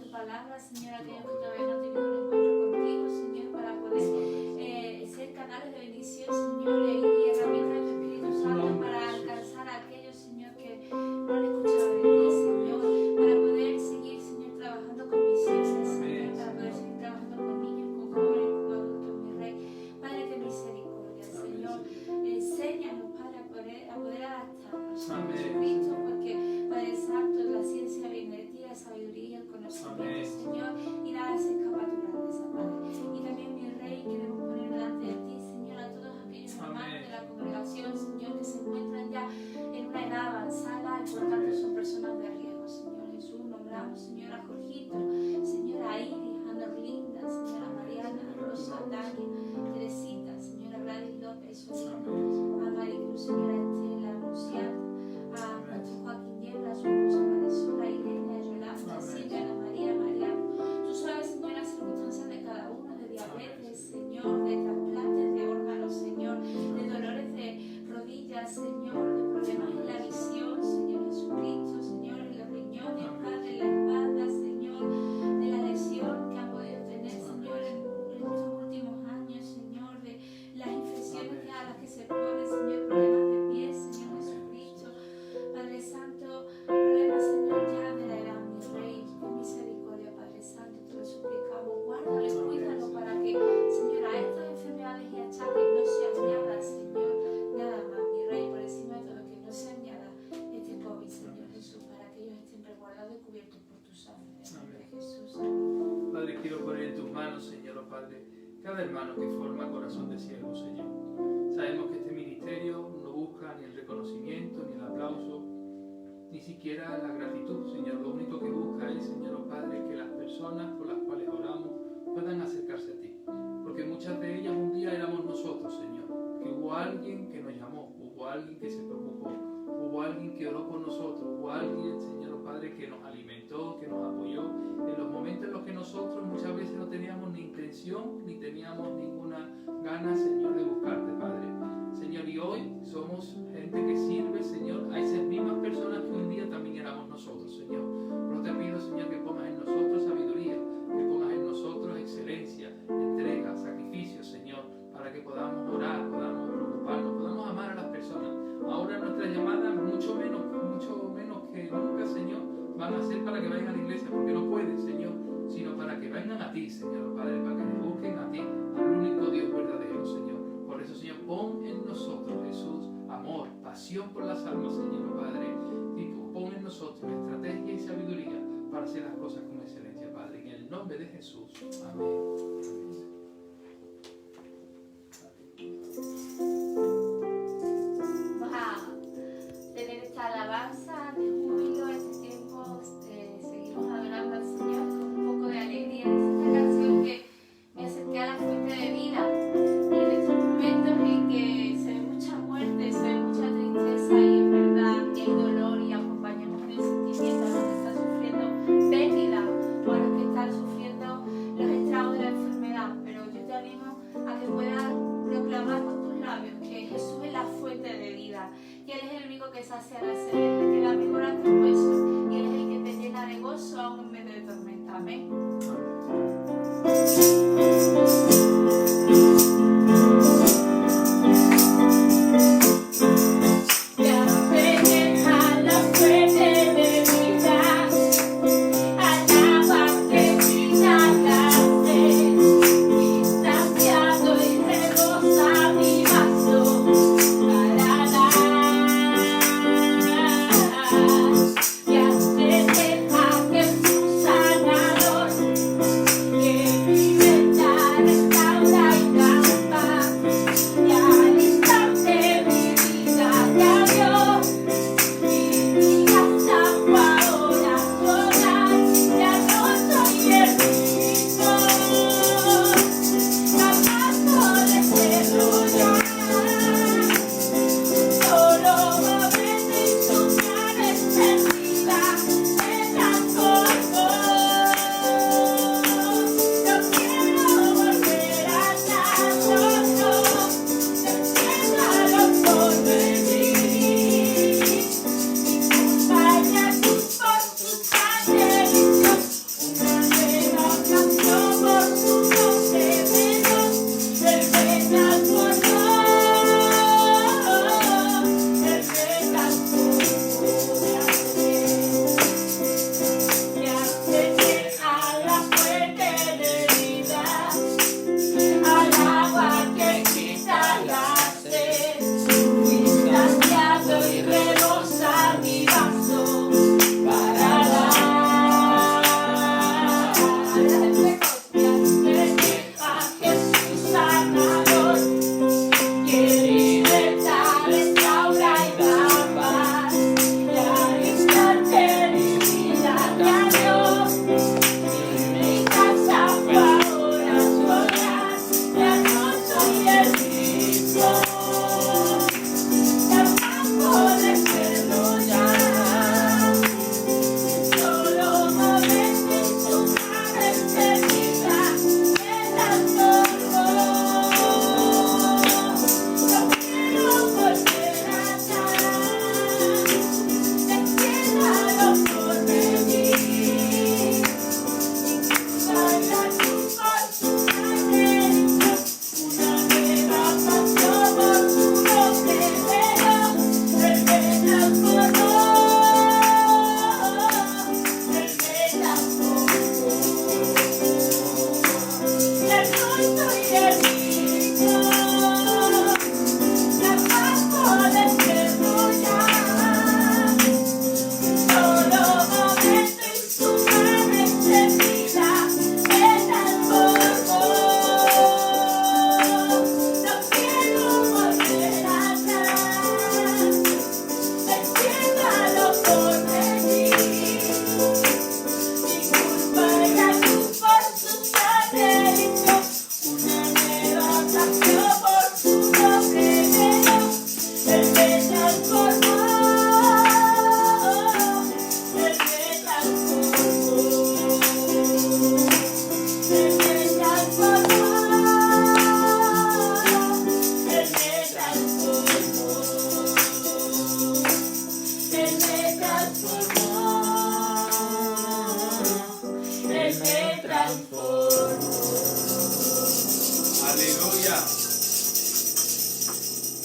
Tu palabra, Señor, aquellos que todavía no han tenido un encuentro contigo, Señor, para poder ser Señor, y herramientas de tu Espíritu Santo para alcanzar a aquellos, Señor, que no han escuchado de ti, Señor, para poder seguir, Señor, trabajando con misiones, Señor, para poder seguir trabajando con niños, con jóvenes, con adultos, mi Rey. Padre, de misericordia, Señor, enséñanos, Padre, a poder adaptarnos, Señor Jesucristo, porque, Padre Santo, la ciencia viene de ti, la sabiduría, el conocimiento, Señor, y nada se escapa a tu grandeza, Padre. Y también, mi Rey, queremos poner delante de ti, Señor, a todos aquellos hermanos de la congregación, Señor, que se encuentran ya en una edad avanzada y por tanto son personas de riesgo, Señor Jesús. Nombramos, Señor, a Jorgito, Señora Iris, a Norlinda, Señora Mariana, a Rosa, Dani, Teresita, Señora Gladys López, su hija, a Maricruz, Señora Estela, a Luciana, a nuestro Joaquín Niebla, a su esposa Marisol, a Irene, a Yolanda, a Silvia, a Ana María, a Mariano. Tú sabes, Señor, las circunstancias de cada uno, de diabetes, Señor, de trasplantes de órganos, Señor, de dolores de rodillas, Señor, de problemas en la visión, Señor Jesucristo, Señor, en los riñones, Padre, en la espalda, Señor, de la lesión que han podido tener, Señor, en estos últimos años, Señor, de las infecciones a las que se ponen, Señor, problemas de piel, Señor Jesucristo, Padre Santo, problemas, Señor, ya de la edad, mi Rey, con misericordia, Padre Santo, te lo suplicamos, guárdalo y cuídalo para que, Señor, a estas enfermedades y achaques no se añada, Señor, nada más, mi Rey, por encima de todo, que no se añada este COVID, Señor Jesús, para que ellos estén resguardados y cubiertos por tu sangre, en el nombre de Jesús. Amén. Padre, quiero poner en tus manos, Señor, oh Padre, cada hermano que forma Corazón de Siervo, Señor. Sabemos que este ministerio no busca ni el reconocimiento, ni el aplauso, ni siquiera la gratitud, Señor. Lo único que busca es, Señor, oh Padre, que las personas por las cuales oramos puedan acercarse a ti. Porque muchas de ellas un día éramos nosotros, Señor. Que hubo alguien que nos llamó, hubo alguien que se preocupó, hubo alguien que oró por nosotros, hubo alguien, Señor, oh Padre, que nos alimentó, que nos apoyó en los momentos en los que nosotros muchas veces no teníamos ni intención ni teníamos ninguna gana, Señor, de buscarte, Padre. Señor, y hoy somos gente que sirve, Señor, a esas mismas personas que un día también éramos nosotros, Señor. Pero te pido, Señor, que pongas en nosotros sabiduría, que pongas en nosotros excelencia, entrega, sacrificio, Señor, para que podamos orar, podamos preocuparnos, podamos amar a las personas. Ahora nuestras llamadas, mucho menos que nunca, Señor, van a ser para que vayan a la iglesia, porque no pueden, Señor, sino para que vengan a ti, Señor, Padre, para que nos busquen a ti, al único Dios verdadero, Señor. Por eso, Señor, pon en nosotros, Jesús, amor, pasión por las almas, Señor, Padre, y pon en nosotros estrategia y sabiduría para hacer las cosas con excelencia, Padre, en el nombre de Jesús. Amén. Vamos a tener esta alabanza de júbilo, este tiempo, seguimos adorando al Señor con un poco de alegría. Es esta canción que me acerqué a la fuente de vida, y en estos momentos en que se ve mucha muerte, se ve mucha tristeza y en verdad el dolor, y acompañamos en el sentimiento a los que están sufriendo pérdida o a los que están sufriendo los estragos de la enfermedad, pero yo te animo a que puedas proclamar con tus labios que Jesús es la fuente de vida, que Él es el único que sacia la sed, el que da vigor a tus huesos, y Él es el que te llena de gozo aún en medio de tormenta. Amén. Ya se deja Jesús sanador.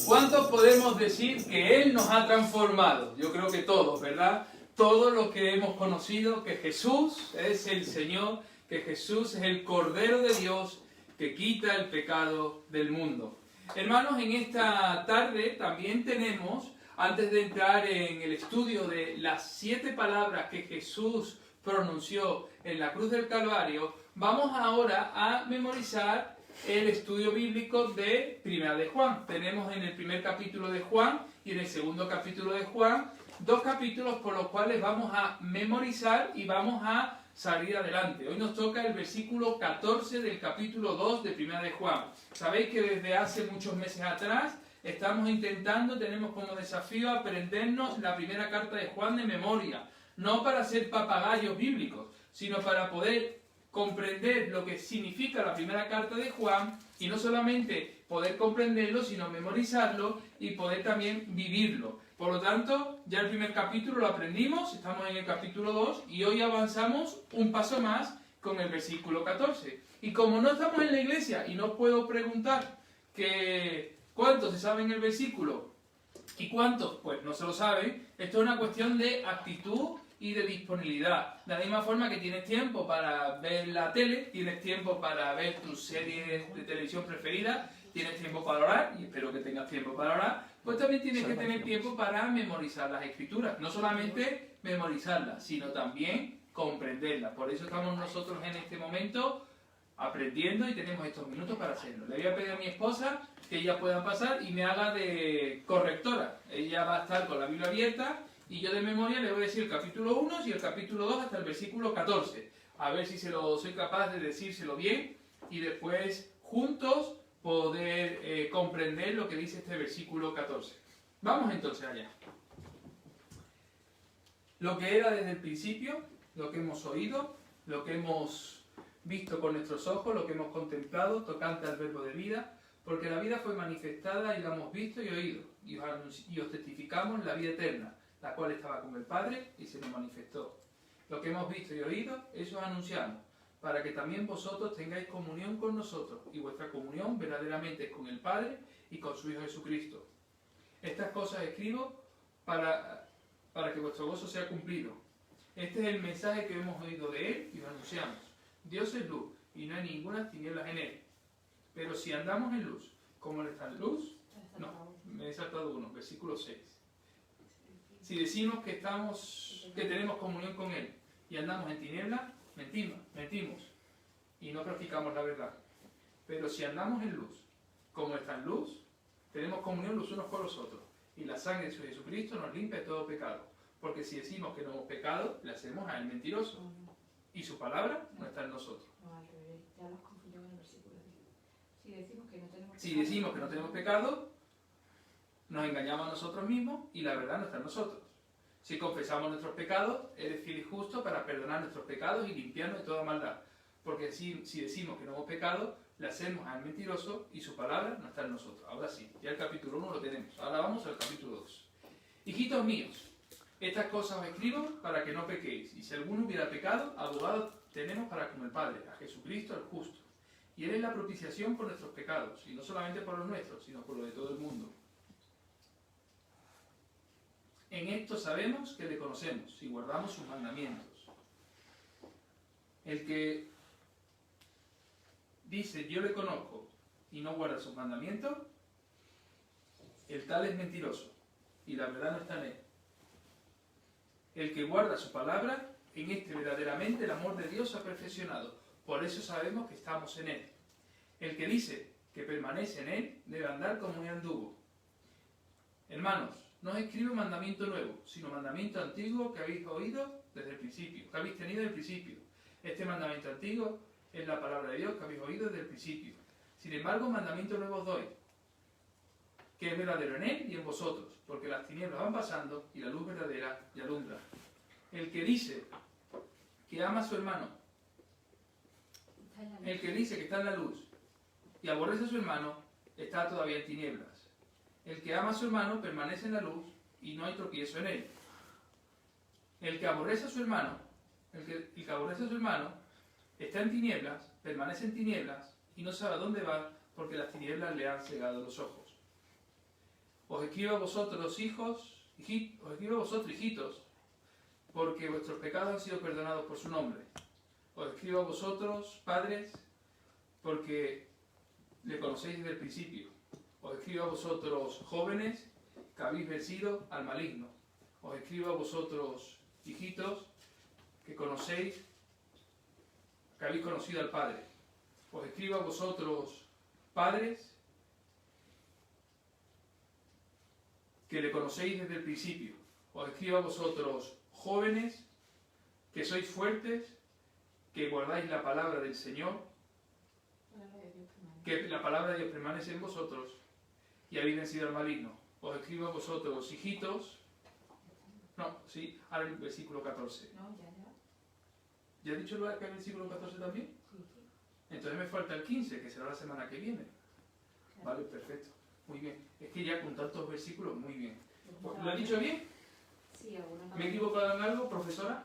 ¿Cuántos podemos decir que Él nos ha transformado? Yo creo que todos, ¿verdad? Todos los que hemos conocido que Jesús es el Señor, que Jesús es el Cordero de Dios que quita el pecado del mundo. Hermanos, en esta tarde también tenemos, antes de entrar en el estudio de las 7 palabras que Jesús pronunció en la cruz del Calvario, vamos ahora a memorizar el estudio bíblico de Primera de Juan. Tenemos en el primer capítulo de Juan y en el segundo capítulo de Juan 2 capítulos por los cuales vamos a memorizar y vamos a salir adelante. Hoy nos toca el versículo 14 del capítulo 2 de Primera de Juan. Sabéis que desde hace muchos meses atrás estamos intentando, tenemos como desafío aprendernos la primera carta de Juan de memoria, no para ser papagayos bíblicos, sino para poder comprender lo que significa la primera carta de Juan y no solamente poder comprenderlo, sino memorizarlo y poder también vivirlo. Por lo tanto, ya el primer capítulo lo aprendimos, estamos en el capítulo 2 y hoy avanzamos un paso más con el versículo 14. Y como no estamos en la iglesia y no puedo preguntar que ¿cuántos se saben el versículo? ¿Y cuántos? Pues no se lo saben. Esto es una cuestión de actitud y de disponibilidad. De la misma forma que tienes tiempo para ver la tele, tienes tiempo para ver tus series de televisión preferidas, tienes tiempo para orar, y espero que tengas tiempo para orar, pues también tienes que tener tiempo para memorizar las escrituras. No solamente memorizarlas, sino también comprenderlas. Por eso estamos nosotros en este momento aprendiendo y tenemos estos minutos para hacerlo. Le voy a pedir a mi esposa que ella pueda pasar y me haga de correctora. Ella va a estar con la Biblia abierta y yo de memoria le voy a decir el capítulo 1 y el capítulo 2 hasta el versículo 14. A ver si soy capaz de decírselo bien y después juntos poder comprender lo que dice este versículo 14. Vamos entonces allá. Lo que era desde el principio, lo que hemos oído, lo que hemos visto con nuestros ojos, lo que hemos contemplado, tocante al verbo de vida, porque la vida fue manifestada y la hemos visto y oído, y os testificamos la vida eterna, la cual estaba con el Padre y se nos manifestó. Lo que hemos visto y oído, eso os anunciamos, para que también vosotros tengáis comunión con nosotros, y vuestra comunión verdaderamente es con el Padre y con su Hijo Jesucristo. Estas cosas escribo para que vuestro gozo sea cumplido. Este es el mensaje que hemos oído de Él y os anunciamos. Dios es luz, y no hay ninguna tinieblas en Él. Pero si andamos en luz, ¿cómo Él está en luz? No, me he saltado uno, versículo 6. Si decimos que tenemos comunión con Él y andamos en tinieblas, mentimos y no practicamos la verdad. Pero si andamos en luz, como está en luz, tenemos comunión los unos con los otros, y la sangre de su Jesucristo nos limpia de todo pecado. Porque si decimos que no hemos pecado, le hacemos a Él mentiroso, y su palabra no está en nosotros. No, al revés, ya los confundió con el versículo 10. Si decimos que no tenemos pecado, Si decimos que no tenemos pecado, nos engañamos a nosotros mismos y la verdad no está en nosotros. Si confesamos nuestros pecados, Él es fiel y justo para perdonar nuestros pecados y limpiarnos de toda maldad. Porque si decimos que no hemos pecado, le hacemos al mentiroso y su palabra no está en nosotros. Ahora sí, ya el capítulo 1 lo tenemos. Ahora vamos al capítulo 2. Hijitos míos, estas cosas os escribo para que no pequéis. Y si alguno hubiera pecado, abogado tenemos para con el Padre, a Jesucristo el justo. Y Él es la propiciación por nuestros pecados, y no solamente por los nuestros, sino por los de todo el mundo. En esto sabemos que le conocemos y guardamos sus mandamientos. El que dice yo le conozco y no guarda sus mandamientos, el tal es mentiroso y la verdad no está en él. El que guarda su palabra, en este verdaderamente el amor de Dios se ha perfeccionado. Por eso sabemos que estamos en él. El que dice que permanece en él debe andar como él anduvo. Hermanos, no os escribo mandamiento nuevo, sino mandamiento antiguo que habéis oído desde el principio, que habéis tenido desde el principio. Este mandamiento antiguo es la palabra de Dios que habéis oído desde el principio. Sin embargo, mandamiento nuevo os doy, que es verdadero en él y en vosotros, porque las tinieblas van pasando y la luz verdadera ya alumbra. El que dice que ama a su hermano, el que dice que está en la luz y aborrece a su hermano, está todavía en tinieblas. El que ama a su hermano permanece en la luz y no hay tropiezo en él. El que aborrece a su hermano, está en tinieblas, permanece en tinieblas y no sabe a dónde va porque las tinieblas le han cegado los ojos. Os escribo a vosotros, hijitos, porque vuestros pecados han sido perdonados por su nombre. Os escribo a vosotros, padres, porque le conocéis desde el principio. Os escribo a vosotros, jóvenes, que habéis vencido al maligno. Os escribo a vosotros, hijitos, que conocéis, que habéis conocido al Padre. Os escribo a vosotros, padres, que le conocéis desde el principio. Os escribo a vosotros, jóvenes, que sois fuertes, que guardáis la palabra del Señor, que la palabra de Dios permanece en vosotros y habéis vencido al maligno. Os escribo a vosotros, hijitos. No, sí, ahora el versículo 14. No, ya. ¿Ya he dicho que el versículo 14 también? Sí. Entonces me falta el 15, que será la semana que viene. Claro. Vale, perfecto. Muy bien. Es que ya con tantos versículos, muy bien. ¿Lo he dicho bien? Sí, algunos. ¿Me he equivocado en algo, profesora?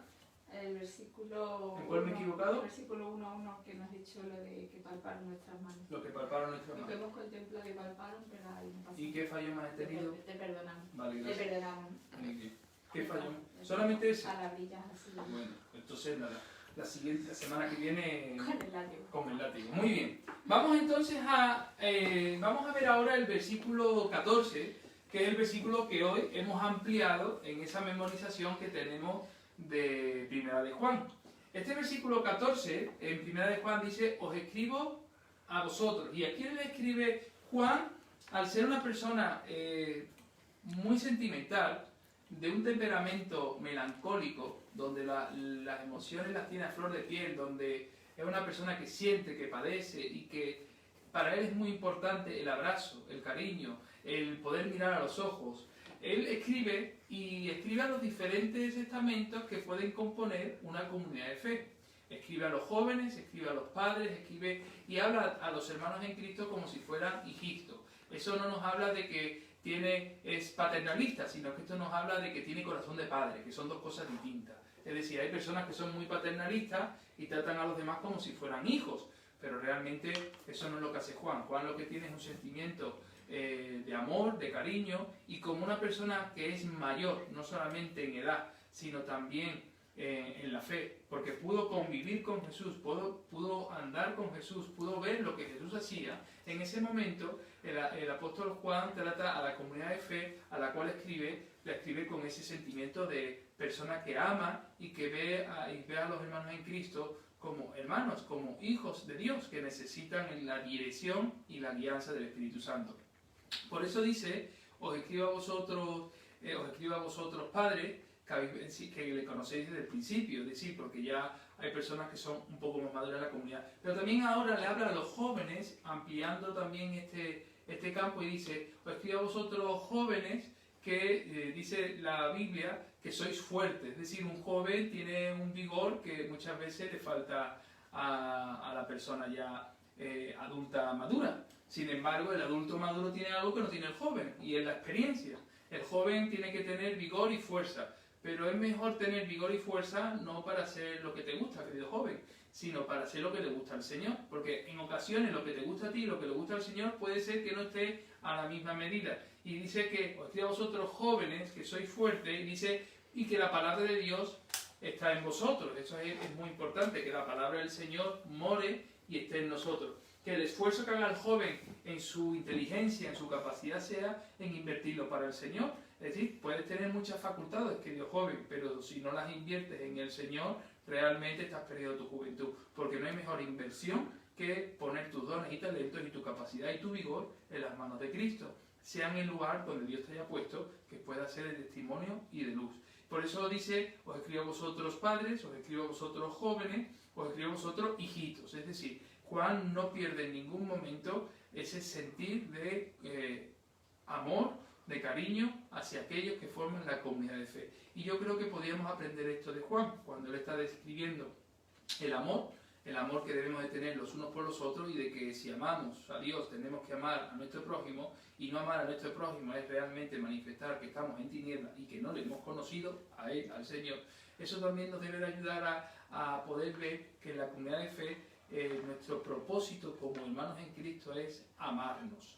El versículo. ¿En cuál me he equivocado? El versículo 1:1 que nos ha dicho lo de que palparon nuestras manos. Lo que palparon nuestras Lo que manos. hemos contemplado que palparon, pero ahí no pasa. ¿Y qué fallo más he tenido? Te perdonamos. Vale, Te gracias. perdonamos. Muy bien. ¿Qué fallo? ¿Solamente ese? Palabrillas así. Bueno, entonces nada. La semana que viene Con el látigo. con el látigo. Muy bien. Vamos entonces vamos a ver ahora el versículo 14, que es el versículo que hoy hemos ampliado en esa memorización que tenemos de Primera de Juan. Este versículo 14 en Primera de Juan dice: os escribo a vosotros. ¿Y a quién le escribe Juan? Al ser una persona muy sentimental, de un temperamento melancólico, donde las emociones las tiene a flor de piel, donde es una persona que siente, que padece y que para él es muy importante el abrazo, el cariño, el poder mirar a los ojos. Él escribe a los diferentes estamentos que pueden componer una comunidad de fe. Escribe a los jóvenes, escribe a los padres, escribe y habla a los hermanos en Cristo como si fueran hijitos. Eso no nos habla de que es paternalista, sino que esto nos habla de que tiene corazón de padre, que son dos cosas distintas. Es decir, hay personas que son muy paternalistas y tratan a los demás como si fueran hijos, pero realmente eso no es lo que hace Juan. Juan lo que tiene es un sentimiento de amor, de cariño, y como una persona que es mayor, no solamente en edad, sino también en la fe, porque pudo convivir con Jesús, pudo andar con Jesús, pudo ver lo que Jesús hacía. En ese momento el apóstol Juan trata a la comunidad de fe a la cual la escribe con ese sentimiento de persona que ama y que ve a los hermanos en Cristo como hermanos, como hijos de Dios que necesitan la dirección y la guianza del Espíritu Santo. Por eso dice: os escribo a vosotros padres, que le conocéis desde el principio, es decir, porque ya hay personas que son un poco más maduras en la comunidad. Pero también ahora le habla a los jóvenes, ampliando también este campo, y dice: os escribo a vosotros jóvenes, que dice la Biblia que sois fuertes. Es decir, un joven tiene un vigor que muchas veces le falta a la persona ya adulta madura. Sin embargo, el adulto maduro tiene algo que no tiene el joven, y es la experiencia. El joven tiene que tener vigor y fuerza. Pero es mejor tener vigor y fuerza no para hacer lo que te gusta, querido joven, sino para hacer lo que le gusta al Señor. Porque en ocasiones lo que te gusta a ti y lo que le gusta al Señor puede ser que no esté a la misma medida. Y dice que os escribo a vosotros jóvenes, que sois fuertes, y dice, y que la palabra de Dios está en vosotros. Eso es muy importante, que la palabra del Señor more y esté en nosotros. Que el esfuerzo que haga el joven en su inteligencia, en su capacidad, sea en invertirlo para el Señor. Es decir, puedes tener muchas facultades, querido joven, pero si no las inviertes en el Señor, realmente estás perdiendo tu juventud. Porque no hay mejor inversión que poner tus dones y talentos y tu capacidad y tu vigor en las manos de Cristo. Sea en el lugar donde Dios te haya puesto, que pueda ser de testimonio y de luz. Por eso dice: os escribo a vosotros padres, os escribo a vosotros jóvenes, os escribo a vosotros hijitos. Es decir, Juan no pierde en ningún momento ese sentir de amor, de cariño hacia aquellos que forman la comunidad de fe. Y yo creo que podríamos aprender esto de Juan, cuando él está describiendo el amor que debemos de tener los unos por los otros, y de que si amamos a Dios tenemos que amar a nuestro prójimo, y no amar a nuestro prójimo es realmente manifestar que estamos en tinieblas y que no le hemos conocido a Él, al Señor. Eso también nos debe de ayudar a poder ver que en la comunidad de fe nuestro propósito como hermanos en Cristo es amarnos.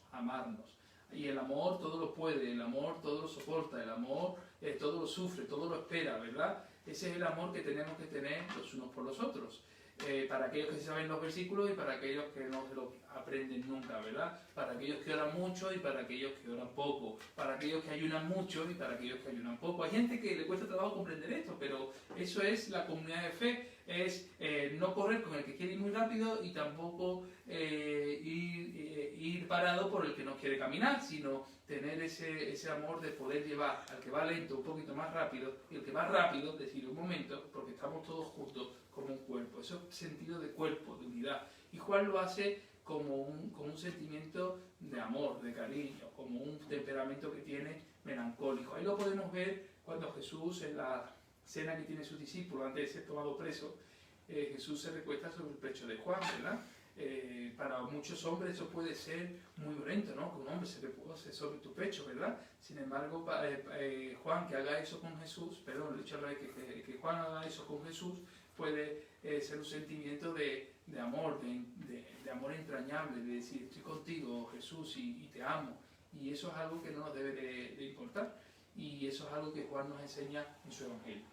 Y el amor todo lo puede, el amor todo lo soporta, el amor todo lo sufre, todo lo espera, ¿verdad? Ese es el amor que tenemos que tener los unos por los otros. Para aquellos que se saben los versículos y para aquellos que no se los aprenden nunca, ¿verdad? Para aquellos que oran mucho y para aquellos que oran poco, para aquellos que ayunan mucho y para aquellos que ayunan poco. Hay gente que le cuesta trabajo comprender esto, pero eso es la comunidad de fe, es no correr con el que quiere ir muy rápido y tampoco ir parado por el que no quiere caminar, sino tener ese amor de poder llevar al que va lento un poquito más rápido y el que va rápido decir un momento, porque estamos todos juntos como un cuerpo, ese sentido de cuerpo, de unidad. Y Juan lo hace como un sentimiento de amor, de cariño, como un temperamento que tiene melancólico. Ahí lo podemos ver cuando Jesús, en la cena que tiene sus discípulos antes de ser tomado preso, Jesús se recuesta sobre el pecho de Juan, ¿verdad? Para muchos hombres eso puede ser muy violento, ¿no? Que un hombre se repose sobre tu pecho, ¿verdad? Sin embargo, Juan que haga eso con Jesús, perdón, que Juan haga eso con Jesús puede ser un sentimiento de amor, de amor entrañable, de decir, estoy contigo, Jesús, y te amo. Y eso es algo que no nos debe de importar. Y eso es algo que Juan nos enseña en su Evangelio.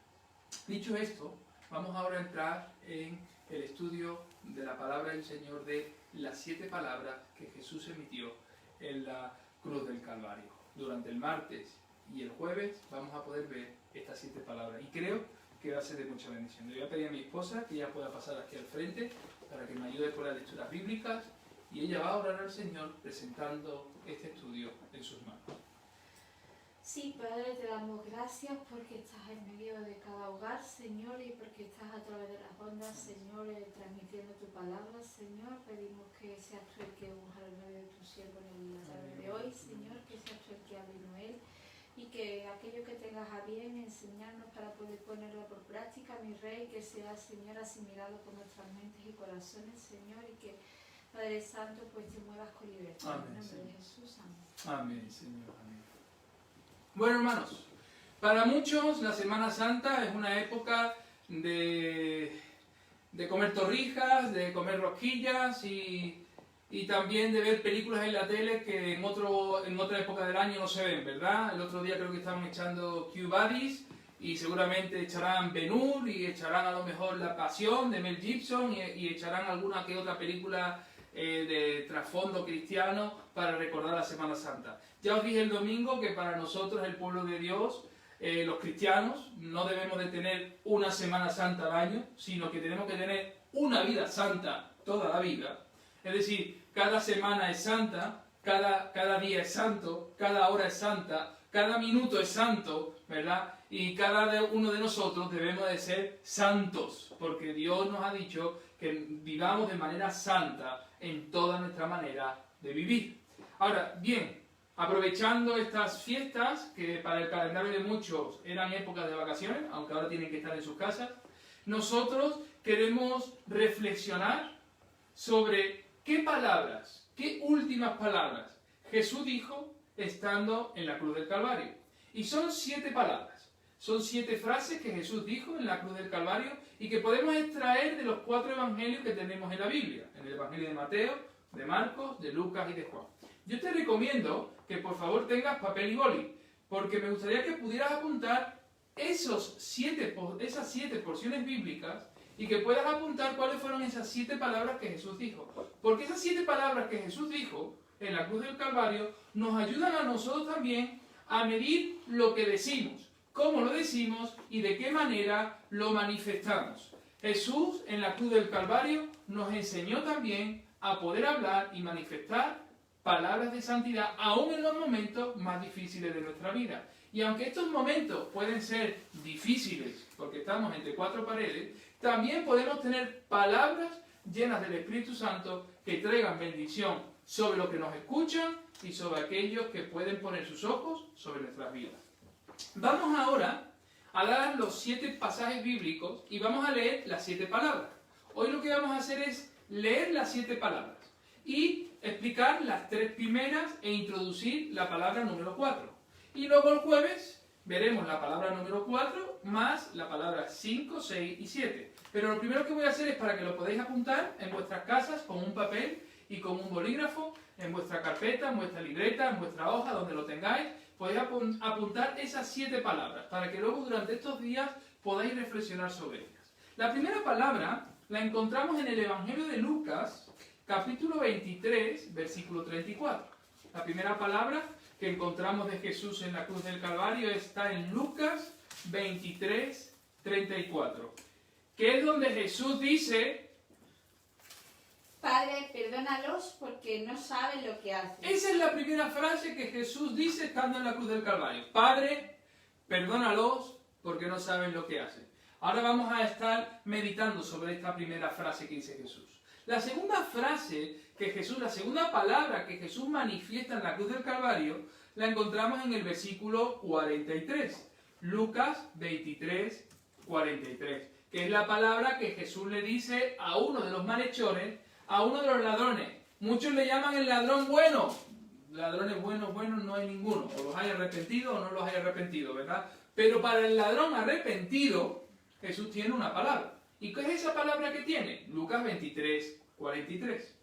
Dicho esto, vamos ahora a entrar en el estudio de la palabra del Señor, de las 7 palabras que Jesús emitió en la cruz del Calvario. Durante el martes y el jueves vamos a poder ver estas 7 palabras. Y creo que va a ser de mucha bendición. Le voy a pedir a mi esposa que ella pueda pasar aquí al frente para que me ayude con las lecturas bíblicas y ella va a orar al Señor presentando este estudio en sus manos. Sí, Padre, te damos gracias porque estás en medio de cada hogar, Señor, y porque estás a través de las ondas, Señor, transmitiendo tu palabra, Señor. Pedimos que seas tú el que unja el medio de tu siervo en la tarde de hoy, Señor, que seas tú el que hable y no él, y que aquello que tengas a bien enseñarnos para poder ponerlo por práctica, mi Rey, que sea, Señor, asimilado por nuestras mentes y corazones, Señor, y que, Padre Santo, pues te muevas con libertad. Amén, En nombre Señor. de Jesús, amén. Amén, Señor, amén. Bueno, hermanos, para muchos la Semana Santa es una época de comer torrijas, de comer rosquillas y también de ver películas en la tele que en otra época del año no se ven, ¿verdad? El otro día creo que estaban echando Q-Buddies y seguramente echarán Ben-Hur y echarán a lo mejor La Pasión de Mel Gibson y echarán alguna que otra película de trasfondo cristiano para recordar la Semana Santa. Ya os dije el domingo que para nosotros, el pueblo de Dios, los cristianos, no debemos de tener una Semana Santa al año, sino que tenemos que tener una vida santa toda la vida. Es decir, cada semana es santa, cada día es santo, cada hora es santa, cada minuto es santo, ¿verdad? Y cada uno de nosotros debemos de ser santos, porque Dios nos ha dicho que vivamos de manera santa en toda nuestra manera de vivir. Ahora, bien, aprovechando estas fiestas, que para el calendario de muchos eran épocas de vacaciones, aunque ahora tienen que estar en sus casas, nosotros queremos reflexionar sobre qué palabras, qué últimas palabras Jesús dijo estando en la cruz del Calvario. Y son 7 palabras, son 7 frases que Jesús dijo en la cruz del Calvario y que podemos extraer de los 4 evangelios que tenemos en la Biblia, en el Evangelio de Mateo, de Marcos, de Lucas y de Juan. Yo te recomiendo que por favor tengas papel y boli, porque me gustaría que pudieras apuntar esas 7 porciones bíblicas y que puedas apuntar cuáles fueron esas 7 palabras que Jesús dijo. Porque esas 7 palabras que Jesús dijo en la cruz del Calvario nos ayudan a nosotros también a medir lo que decimos, cómo lo decimos y de qué manera lo manifestamos. Jesús en la cruz del Calvario nos enseñó también a poder hablar y manifestar palabras de santidad aún en los momentos más difíciles de nuestra vida. Y aunque estos momentos pueden ser difíciles porque estamos entre 4 paredes, también podemos tener palabras llenas del Espíritu Santo que traigan bendición sobre los que nos escuchan y sobre aquellos que pueden poner sus ojos sobre nuestras vidas. Vamos ahora a dar los 7 pasajes bíblicos y vamos a leer las 7 palabras. Hoy lo que vamos a hacer es leer las 7 palabras y explicar las 3 primeras e introducir la palabra número 4. Y luego el jueves veremos la palabra número 4 más la palabra 5, 6 y 7. Pero lo primero que voy a hacer es para que lo podáis apuntar en vuestras casas con un papel y con un bolígrafo, en vuestra carpeta, en vuestra libreta, en vuestra hoja, donde lo tengáis, podéis apuntar esas 7 palabras, para que luego durante estos días podáis reflexionar sobre ellas. La primera palabra la encontramos en el Evangelio de Lucas, capítulo 23, versículo 34. La primera palabra que encontramos de Jesús en la cruz del Calvario está en Lucas 23, 34, que es donde Jesús dice: Padre, perdónalos porque no saben lo que hacen. esa es la primera frase que Jesús dice estando en la cruz del Calvario. Padre, perdónalos porque no saben lo que hacen. Ahora vamos a estar meditando sobre esta primera frase que dice Jesús. La segunda frase que Jesús, la segunda palabra que Jesús manifiesta en la cruz del Calvario, la encontramos en el versículo 43. Lucas 23, 43. Que es la palabra que Jesús le dice a uno de los malhechores, a uno de los ladrones. Muchos le llaman el ladrón bueno. Ladrones buenos no hay ninguno. O los hay arrepentidos o no los hay arrepentidos, ¿verdad? Pero para el ladrón arrepentido, Jesús tiene una palabra. ¿Y qué es esa palabra que tiene? Lucas 23, 43.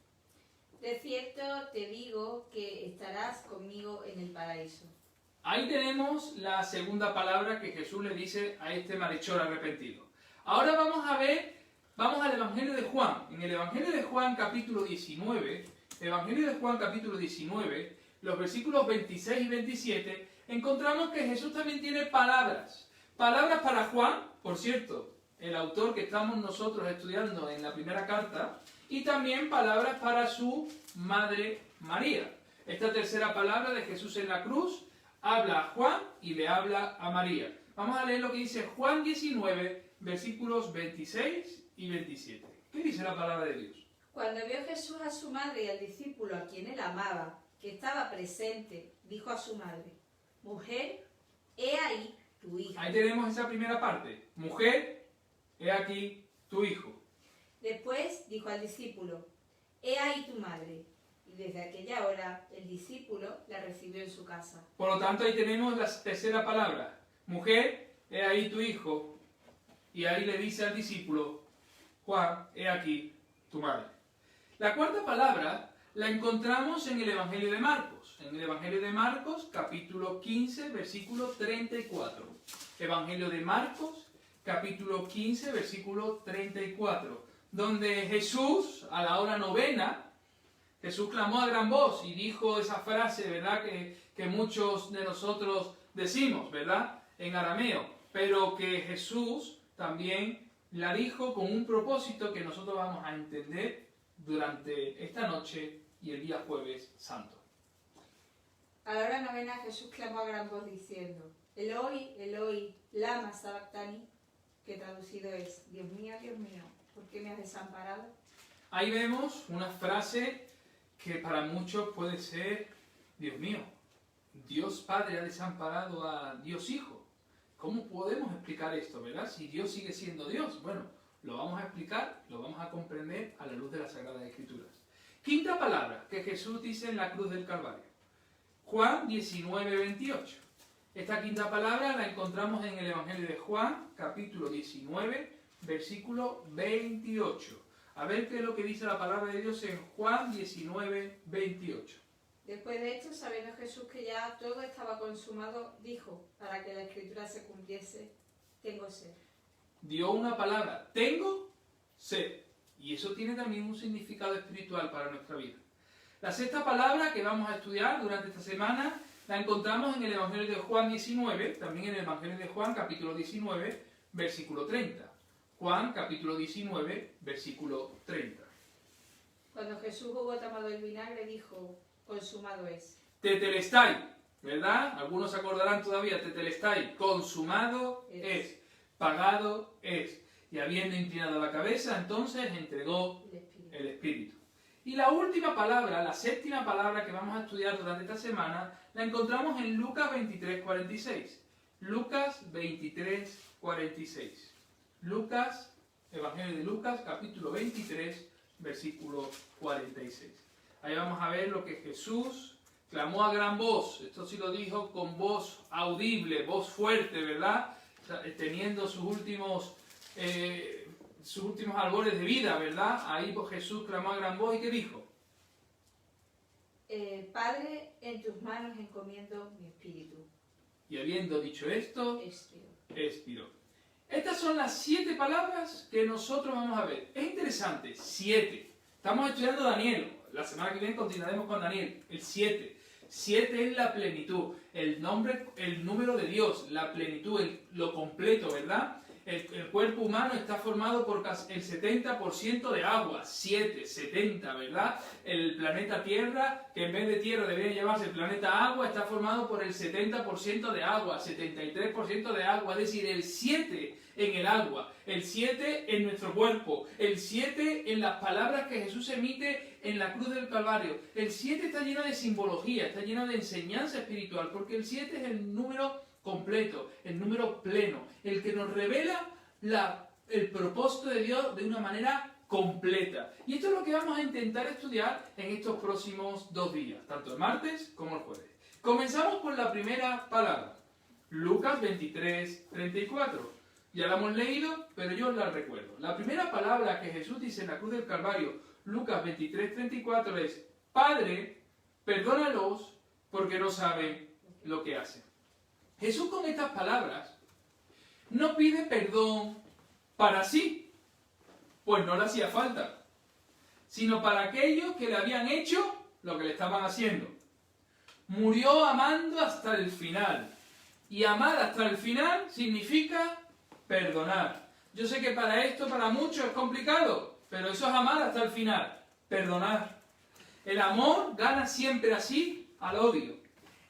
De cierto te digo que estarás conmigo en el paraíso. Ahí tenemos la segunda palabra que Jesús le dice a este malhechor arrepentido. Ahora vamos al Evangelio de Juan. En el Evangelio de Juan capítulo 19, los versículos 26 y 27, encontramos que Jesús también tiene palabras. Palabras para Juan, por cierto, el autor que estamos nosotros estudiando en la primera carta, y también palabras para su madre María. Esta tercera palabra de Jesús en la cruz habla a Juan y le habla a María. Vamos a leer lo que dice Juan 19, versículos 26 y 27. ¿Qué dice la palabra de Dios? Cuando vio Jesús a su madre y al discípulo a quien él amaba, que estaba presente, dijo a su madre: Mujer, he ahí tu hijo. Ahí tenemos esa primera parte. Mujer, he aquí tu hijo. Después dijo al discípulo: He ahí tu madre. Y desde aquella hora el discípulo la recibió en su casa. Por lo tanto, ahí tenemos la tercera palabra. Mujer, he ahí tu hijo. Y ahí le dice al discípulo: Juan, he aquí tu madre. La cuarta palabra la encontramos en el Evangelio de Marcos. En el Evangelio de Marcos, capítulo 15, versículo 34. Evangelio de Marcos, capítulo 15, versículo 34. Donde Jesús, a la hora novena, Jesús clamó a gran voz y dijo esa frase, ¿verdad? Que muchos de nosotros decimos, ¿verdad? En arameo. Pero que Jesús también la dijo con un propósito que nosotros vamos a entender durante esta noche y el día jueves santo. A la hora novena Jesús clamó a gran voz diciendo: Eloi, Eloi, lama sabactani, que traducido es: Dios mío, ¿por qué me has desamparado? Ahí vemos una frase que para muchos puede ser: Dios mío, Dios Padre ha desamparado a Dios Hijo. ¿Cómo podemos explicar esto, verdad? Si Dios sigue siendo Dios. Bueno, lo vamos a explicar, lo vamos a comprender a la luz de las Sagradas Escrituras. Quinta palabra que Jesús dice en la cruz del Calvario. Juan 19, 28. Esta quinta palabra la encontramos en el Evangelio de Juan, capítulo 19, versículo 28. A ver qué es lo que dice la palabra de Dios en Juan 19, 28. Después de esto, sabiendo Jesús que ya todo estaba consumado, dijo, para que la Escritura se cumpliese: Tengo sed. Dio una palabra: tengo sed. Y eso tiene también un significado espiritual para nuestra vida. La sexta palabra que vamos a estudiar durante esta semana la encontramos en el Evangelio de Juan 19, también en el Evangelio de Juan, capítulo 19, versículo 30. Juan, capítulo 19, versículo 30. Cuando Jesús hubo tomado el vinagre, dijo: Consumado es. Tetelestai, ¿verdad? Algunos se acordarán todavía. Tetelestai, consumado es, pagado es. Y habiendo inclinado la cabeza, entonces entregó el Espíritu. Y la última palabra, la séptima palabra que vamos a estudiar durante esta semana, la encontramos en Lucas 23, 46. Lucas 23, 46. Lucas, Evangelio de Lucas, capítulo 23, versículo 46. Ahí vamos a ver lo que Jesús clamó a gran voz. Esto sí lo dijo con voz audible, voz fuerte, ¿verdad? Teniendo sus últimos albores de vida, ¿verdad? Ahí pues Jesús clamó a gran voz, ¿y qué dijo? Padre, en tus manos encomiendo mi espíritu. Y habiendo dicho esto, Expiro. expiró. Estas son las 7 palabras que nosotros vamos a ver. Es interesante, 7. Estamos estudiando Daniel. La semana que viene continuaremos con Daniel. El 7. 7 es la plenitud, el número de Dios, la plenitud, lo completo, ¿verdad? El cuerpo humano está formado por el 70% de agua, 7, 70, ¿verdad? El planeta Tierra, que en vez de tierra debería llamarse el planeta agua, está formado por el 70% de agua, 73% de agua, es decir, el 7 en el agua, el 7 en nuestro cuerpo, el 7 en las palabras que Jesús emite en la cruz del Calvario. El 7 está lleno de simbología, está lleno de enseñanza espiritual, porque el 7 es el número completo, el número pleno, el que nos revela el propósito de Dios de una manera completa. Y esto es lo que vamos a intentar estudiar en estos próximos 2 días, tanto el martes como el jueves. Comenzamos por la primera palabra, Lucas 23, 34. Ya la hemos leído, pero yo os la recuerdo. La primera palabra que Jesús dice en la cruz del Calvario, Lucas 23, 34, es: Padre, perdónalos porque no saben lo que hacen. Jesús con estas palabras no pide perdón para sí, pues no le hacía falta, sino para aquellos que le habían hecho lo que le estaban haciendo. Murió amando hasta el final. Y amar hasta el final significa perdonar. Yo sé que para esto, para muchos es complicado, pero eso es amar hasta el final, perdonar. El amor gana siempre así al odio.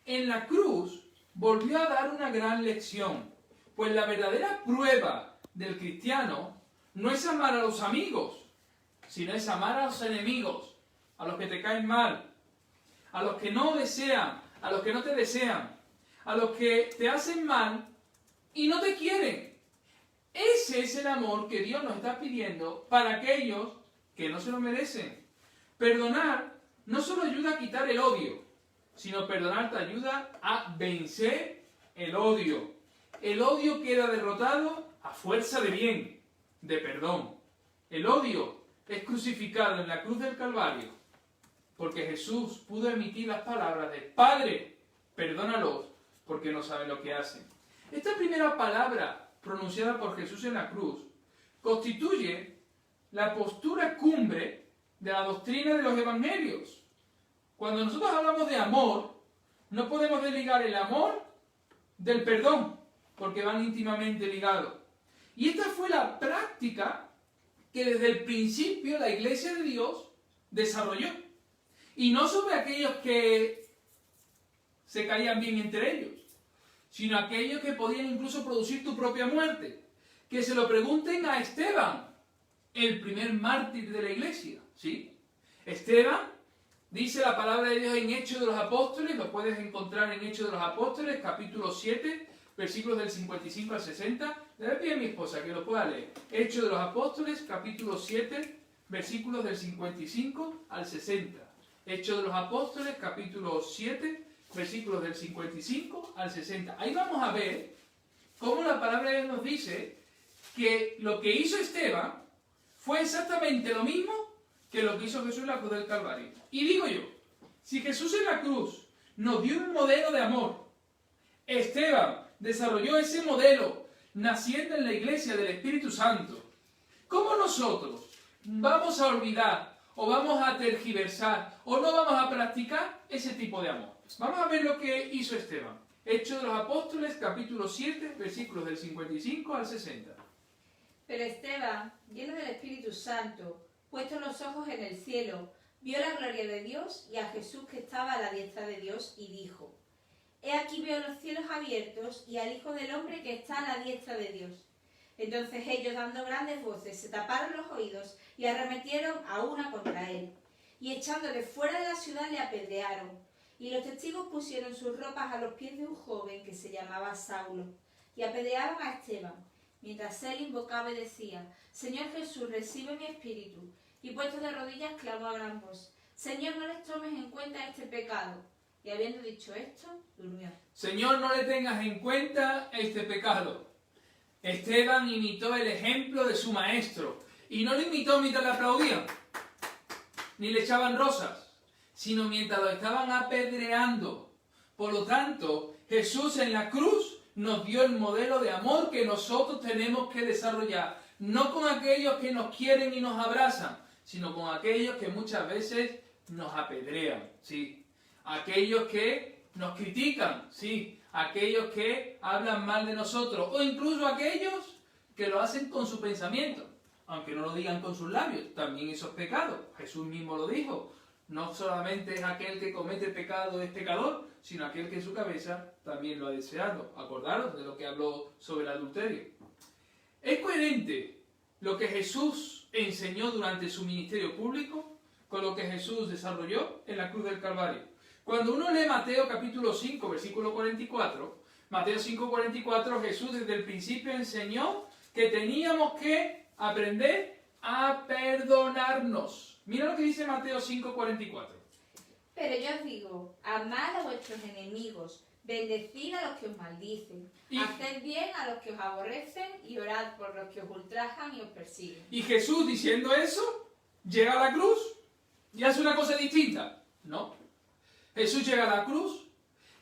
En la cruz volvió a dar una gran lección, pues la verdadera prueba del cristiano no es amar a los amigos, sino es amar a los enemigos, a los que te caen mal, a los que no desean, a los que no te desean, a los que te hacen mal y no te quieren. Ese es el amor que Dios nos está pidiendo para aquellos que no se lo merecen. Perdonar no solo ayuda a quitar el odio, sino perdonar te ayuda a vencer el odio. El odio queda derrotado a fuerza de bien, de perdón. El odio es crucificado en la cruz del Calvario, porque Jesús pudo emitir las palabras de: Padre, perdónalos, porque no saben lo que hacen. Esta primera palabra pronunciada por Jesús en la cruz constituye la postura cumbre de la doctrina de los evangelios. Cuando nosotros hablamos de amor, no podemos desligar el amor del perdón, porque van íntimamente ligados. Y esta fue la práctica que desde el principio la Iglesia de Dios desarrolló. Y no sobre aquellos que se caían bien entre ellos, sino aquellos que podían incluso producir tu propia muerte. Que se lo pregunten a Esteban, el primer mártir de la Iglesia, ¿sí? Esteban, dice la palabra de Dios en Hechos de los Apóstoles, lo puedes encontrar en Hechos de los Apóstoles, capítulo 7, versículos del 55 al 60. Le voy a pedir a mi esposa que lo pueda leer. Hechos de los Apóstoles, capítulo 7, versículos del 55 al 60. Hechos de los Apóstoles, capítulo 7, versículos del 55 al 60. Ahí vamos a ver cómo la palabra de Dios nos dice que lo que hizo Esteban fue exactamente lo mismo que lo que hizo Jesús en la cruz del Calvario. Y digo yo, si Jesús en la cruz nos dio un modelo de amor, Esteban desarrolló ese modelo naciendo en la iglesia del Espíritu Santo, ¿cómo nosotros vamos a olvidar o vamos a tergiversar o no vamos a practicar ese tipo de amor? Vamos a ver lo que hizo Esteban. Hechos de los Apóstoles, capítulo 7, versículos del 55 al 60. Pero Esteban, lleno del Espíritu Santo, puestos los ojos en el cielo, vio la gloria de Dios y a Jesús que estaba a la diestra de Dios y dijo: He aquí veo los cielos abiertos y al Hijo del Hombre que está a la diestra de Dios. Entonces ellos, dando grandes voces, se taparon los oídos y arremetieron a una contra él. Y echándole fuera de la ciudad le apedrearon. Y los testigos pusieron sus ropas a los pies de un joven que se llamaba Saulo. Y apedrearon a Esteban, mientras él invocaba y decía: Señor Jesús, recibe mi espíritu. Y puesto de rodillas clamó a gran voz: Señor, no les tomes en cuenta este pecado. Y habiendo dicho esto, durmió. Señor, no le tengas en cuenta este pecado. Esteban imitó el ejemplo de su maestro. Y no lo imitó mientras le aplaudían, ni le echaban rosas, sino mientras lo estaban apedreando. Por lo tanto, Jesús en la cruz nos dio el modelo de amor que nosotros tenemos que desarrollar. No con aquellos que nos quieren y nos abrazan, sino con aquellos que muchas veces nos apedrean, ¿sí? Aquellos que nos critican, ¿sí? Aquellos que hablan mal de nosotros, o incluso aquellos que lo hacen con su pensamiento, aunque no lo digan con sus labios. También eso es pecado. Jesús mismo lo dijo. No solamente es aquel que comete pecado es pecador, sino aquel que en su cabeza también lo ha deseado. Acordaros de lo que habló sobre el adulterio. ¿Es coherente lo que Jesús enseñó durante su ministerio público con lo que Jesús desarrolló en la cruz del Calvario? Cuando uno lee Mateo capítulo 5, versículo 44, Mateo 5, 44, Jesús desde el principio enseñó que teníamos que aprender a perdonarnos. Mira lo que dice Mateo 5, 44. Pero yo os digo, amad a vuestros enemigos, bendecid a los que os maldicen, haced bien a los que os aborrecen y orad por los que os ultrajan y os persiguen. Y Jesús, diciendo eso, llega a la cruz y hace una cosa distinta. No. Jesús llega a la cruz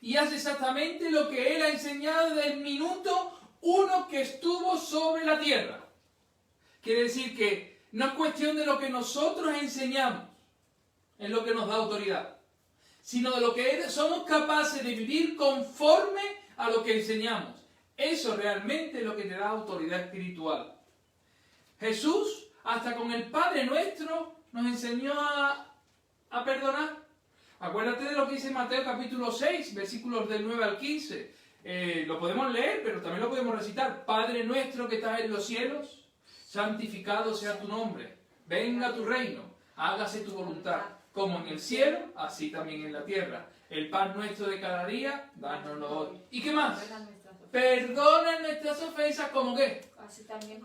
y hace exactamente lo que Él ha enseñado desde el minuto 1 que estuvo sobre la tierra. Quiere decir que no es cuestión de lo que nosotros enseñamos, es lo que nos da autoridad, sino de lo que somos capaces de vivir conforme a lo que enseñamos. Eso realmente es lo que te da autoridad espiritual. Jesús, hasta con el Padre Nuestro, nos enseñó a perdonar. Acuérdate de lo que dice Mateo capítulo 6, versículos del 9 al 15. Lo podemos leer, pero también lo podemos recitar. Padre Nuestro que estás en los cielos, santificado sea tu nombre. Venga tu reino, hágase tu voluntad, como en el cielo, así también en la tierra. El pan nuestro de cada día, dánoslo hoy. ¿Y qué más? Perdona nuestras ofensas, ¿como qué? Así también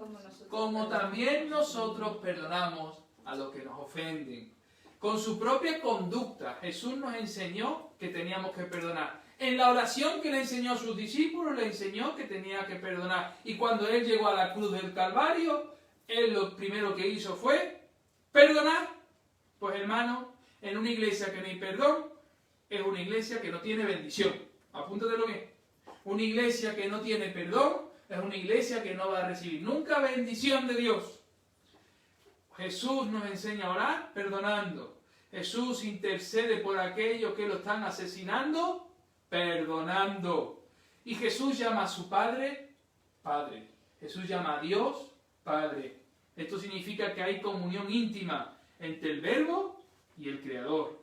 como también nosotros perdonamos a los que nos ofenden. Con su propia conducta, Jesús nos enseñó que teníamos que perdonar. En la oración que le enseñó a sus discípulos, le enseñó que tenía que perdonar. Y cuando Él llegó a la cruz del Calvario, Él lo primero que hizo fue perdonar. Pues hermano, en una iglesia que no hay perdón, es una iglesia que no tiene bendición. Apúntatelo bien. Una iglesia que no tiene perdón, es una iglesia que no va a recibir nunca bendición de Dios. Jesús nos enseña a orar perdonando. Jesús intercede por aquellos que lo están asesinando, perdonando. Y Jesús llama a su Padre, Padre. Jesús llama a Dios, Padre. Esto significa que hay comunión íntima entre el Verbo y el Creador.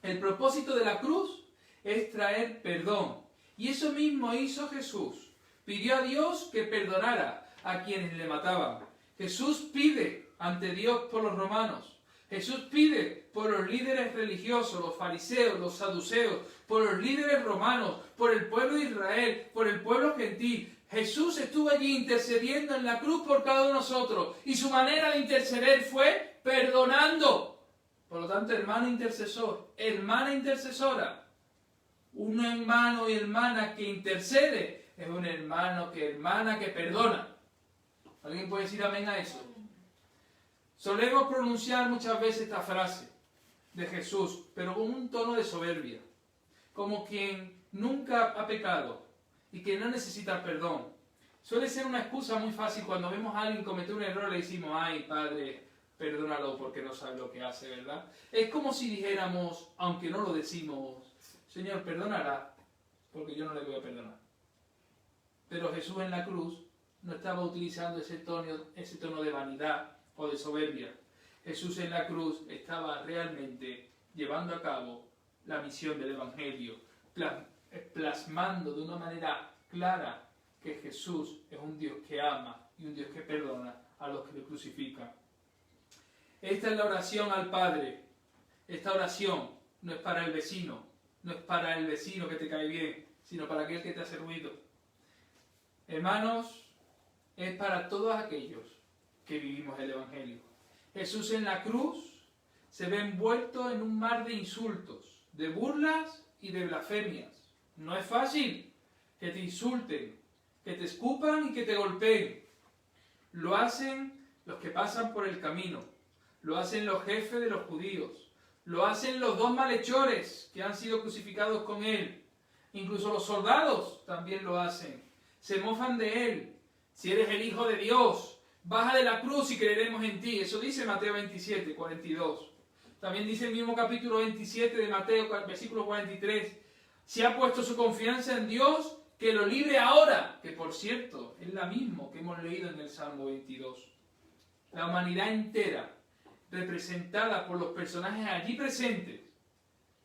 El propósito de la cruz es traer perdón. Y eso mismo hizo Jesús. Pidió a Dios que perdonara a quienes le mataban. Jesús pide ante Dios por los romanos. Jesús pide por los líderes religiosos, los fariseos, los saduceos, por los líderes romanos, por el pueblo de Israel, por el pueblo gentil. Jesús estuvo allí intercediendo en la cruz por cada uno de nosotros. Y su manera de interceder fue perdonando. Por lo tanto, hermano intercesor, hermana intercesora, un hermano y hermana que intercede es un hermana que perdona. ¿Alguien puede decir amén a eso? Solemos pronunciar muchas veces esta frase de Jesús, pero con un tono de soberbia, como quien nunca ha pecado y que no necesita perdón. Suele ser una excusa muy fácil cuando vemos a alguien cometer un error, le decimos, ay, Padre, perdónalo porque no sabe lo que hace, ¿verdad? Es como si dijéramos, aunque no lo decimos, Señor, perdónala, porque yo no le voy a perdonar. Pero Jesús en la cruz no estaba utilizando ese tono de vanidad o de soberbia. Jesús en la cruz estaba realmente llevando a cabo la misión del Evangelio, plasmando de una manera clara que Jesús es un Dios que ama y un Dios que perdona a los que le crucifican. Esta es la oración al Padre. Esta oración no es para el vecino, no es para el vecino que te cae bien, sino para aquel que te hace ruido. Hermanos, es para todos aquellos que vivimos el Evangelio. Jesús en la cruz se ve envuelto en un mar de insultos, de burlas y de blasfemias. No es fácil que te insulten, que te escupan y que te golpeen. Lo hacen los que pasan por el camino, lo hacen los jefes de los judíos, lo hacen los dos malhechores que han sido crucificados con él. Incluso los soldados también lo hacen. Se mofan de él. Si eres el Hijo de Dios, baja de la cruz y creeremos en ti. Eso dice Mateo 27, 42. También dice el mismo capítulo 27 de Mateo, versículo 43. Si ha puesto su confianza en Dios, que lo libre ahora. Que por cierto, es la misma que hemos leído en el Salmo 22. La humanidad entera, representada por los personajes allí presentes,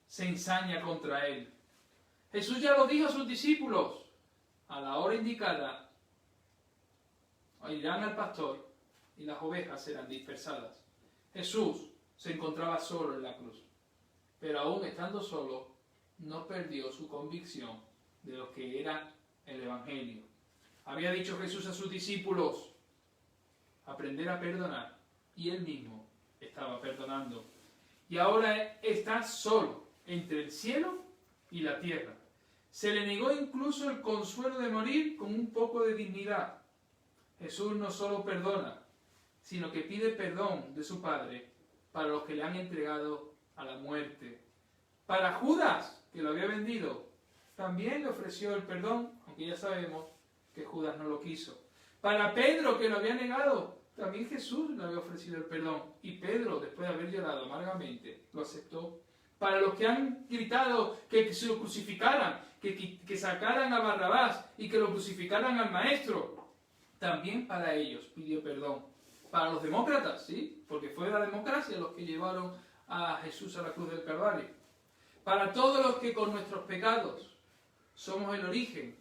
se ensaña contra él. Jesús ya lo dijo a sus discípulos. A la hora indicada, oirán al pastor y las ovejas serán dispersadas. Jesús se encontraba solo en la cruz, pero aún estando solo, no perdió su convicción de lo que era el Evangelio. Había dicho Jesús a sus discípulos, aprender a perdonar, y él mismo estaba perdonando. Y ahora está solo entre el cielo y la tierra. Se le negó incluso el consuelo de morir con un poco de dignidad. Jesús no solo perdona, sino que pide perdón de su Padre para los que le han entregado a la muerte. Para Judas, que lo había vendido, también le ofreció el perdón, aunque ya sabemos que Judas no lo quiso. Para Pedro, que lo había negado, también Jesús le había ofrecido el perdón. Y Pedro, después de haber llorado amargamente, lo aceptó. Para los que han gritado que se lo crucificaran, que sacaran a Barrabás y que lo crucificaran al Maestro, también para ellos pidió perdón. Para los demócratas, ¿sí? Porque fue la democracia los que llevaron a Jesús a la cruz del Calvario. Para todos los que con nuestros pecados somos el origen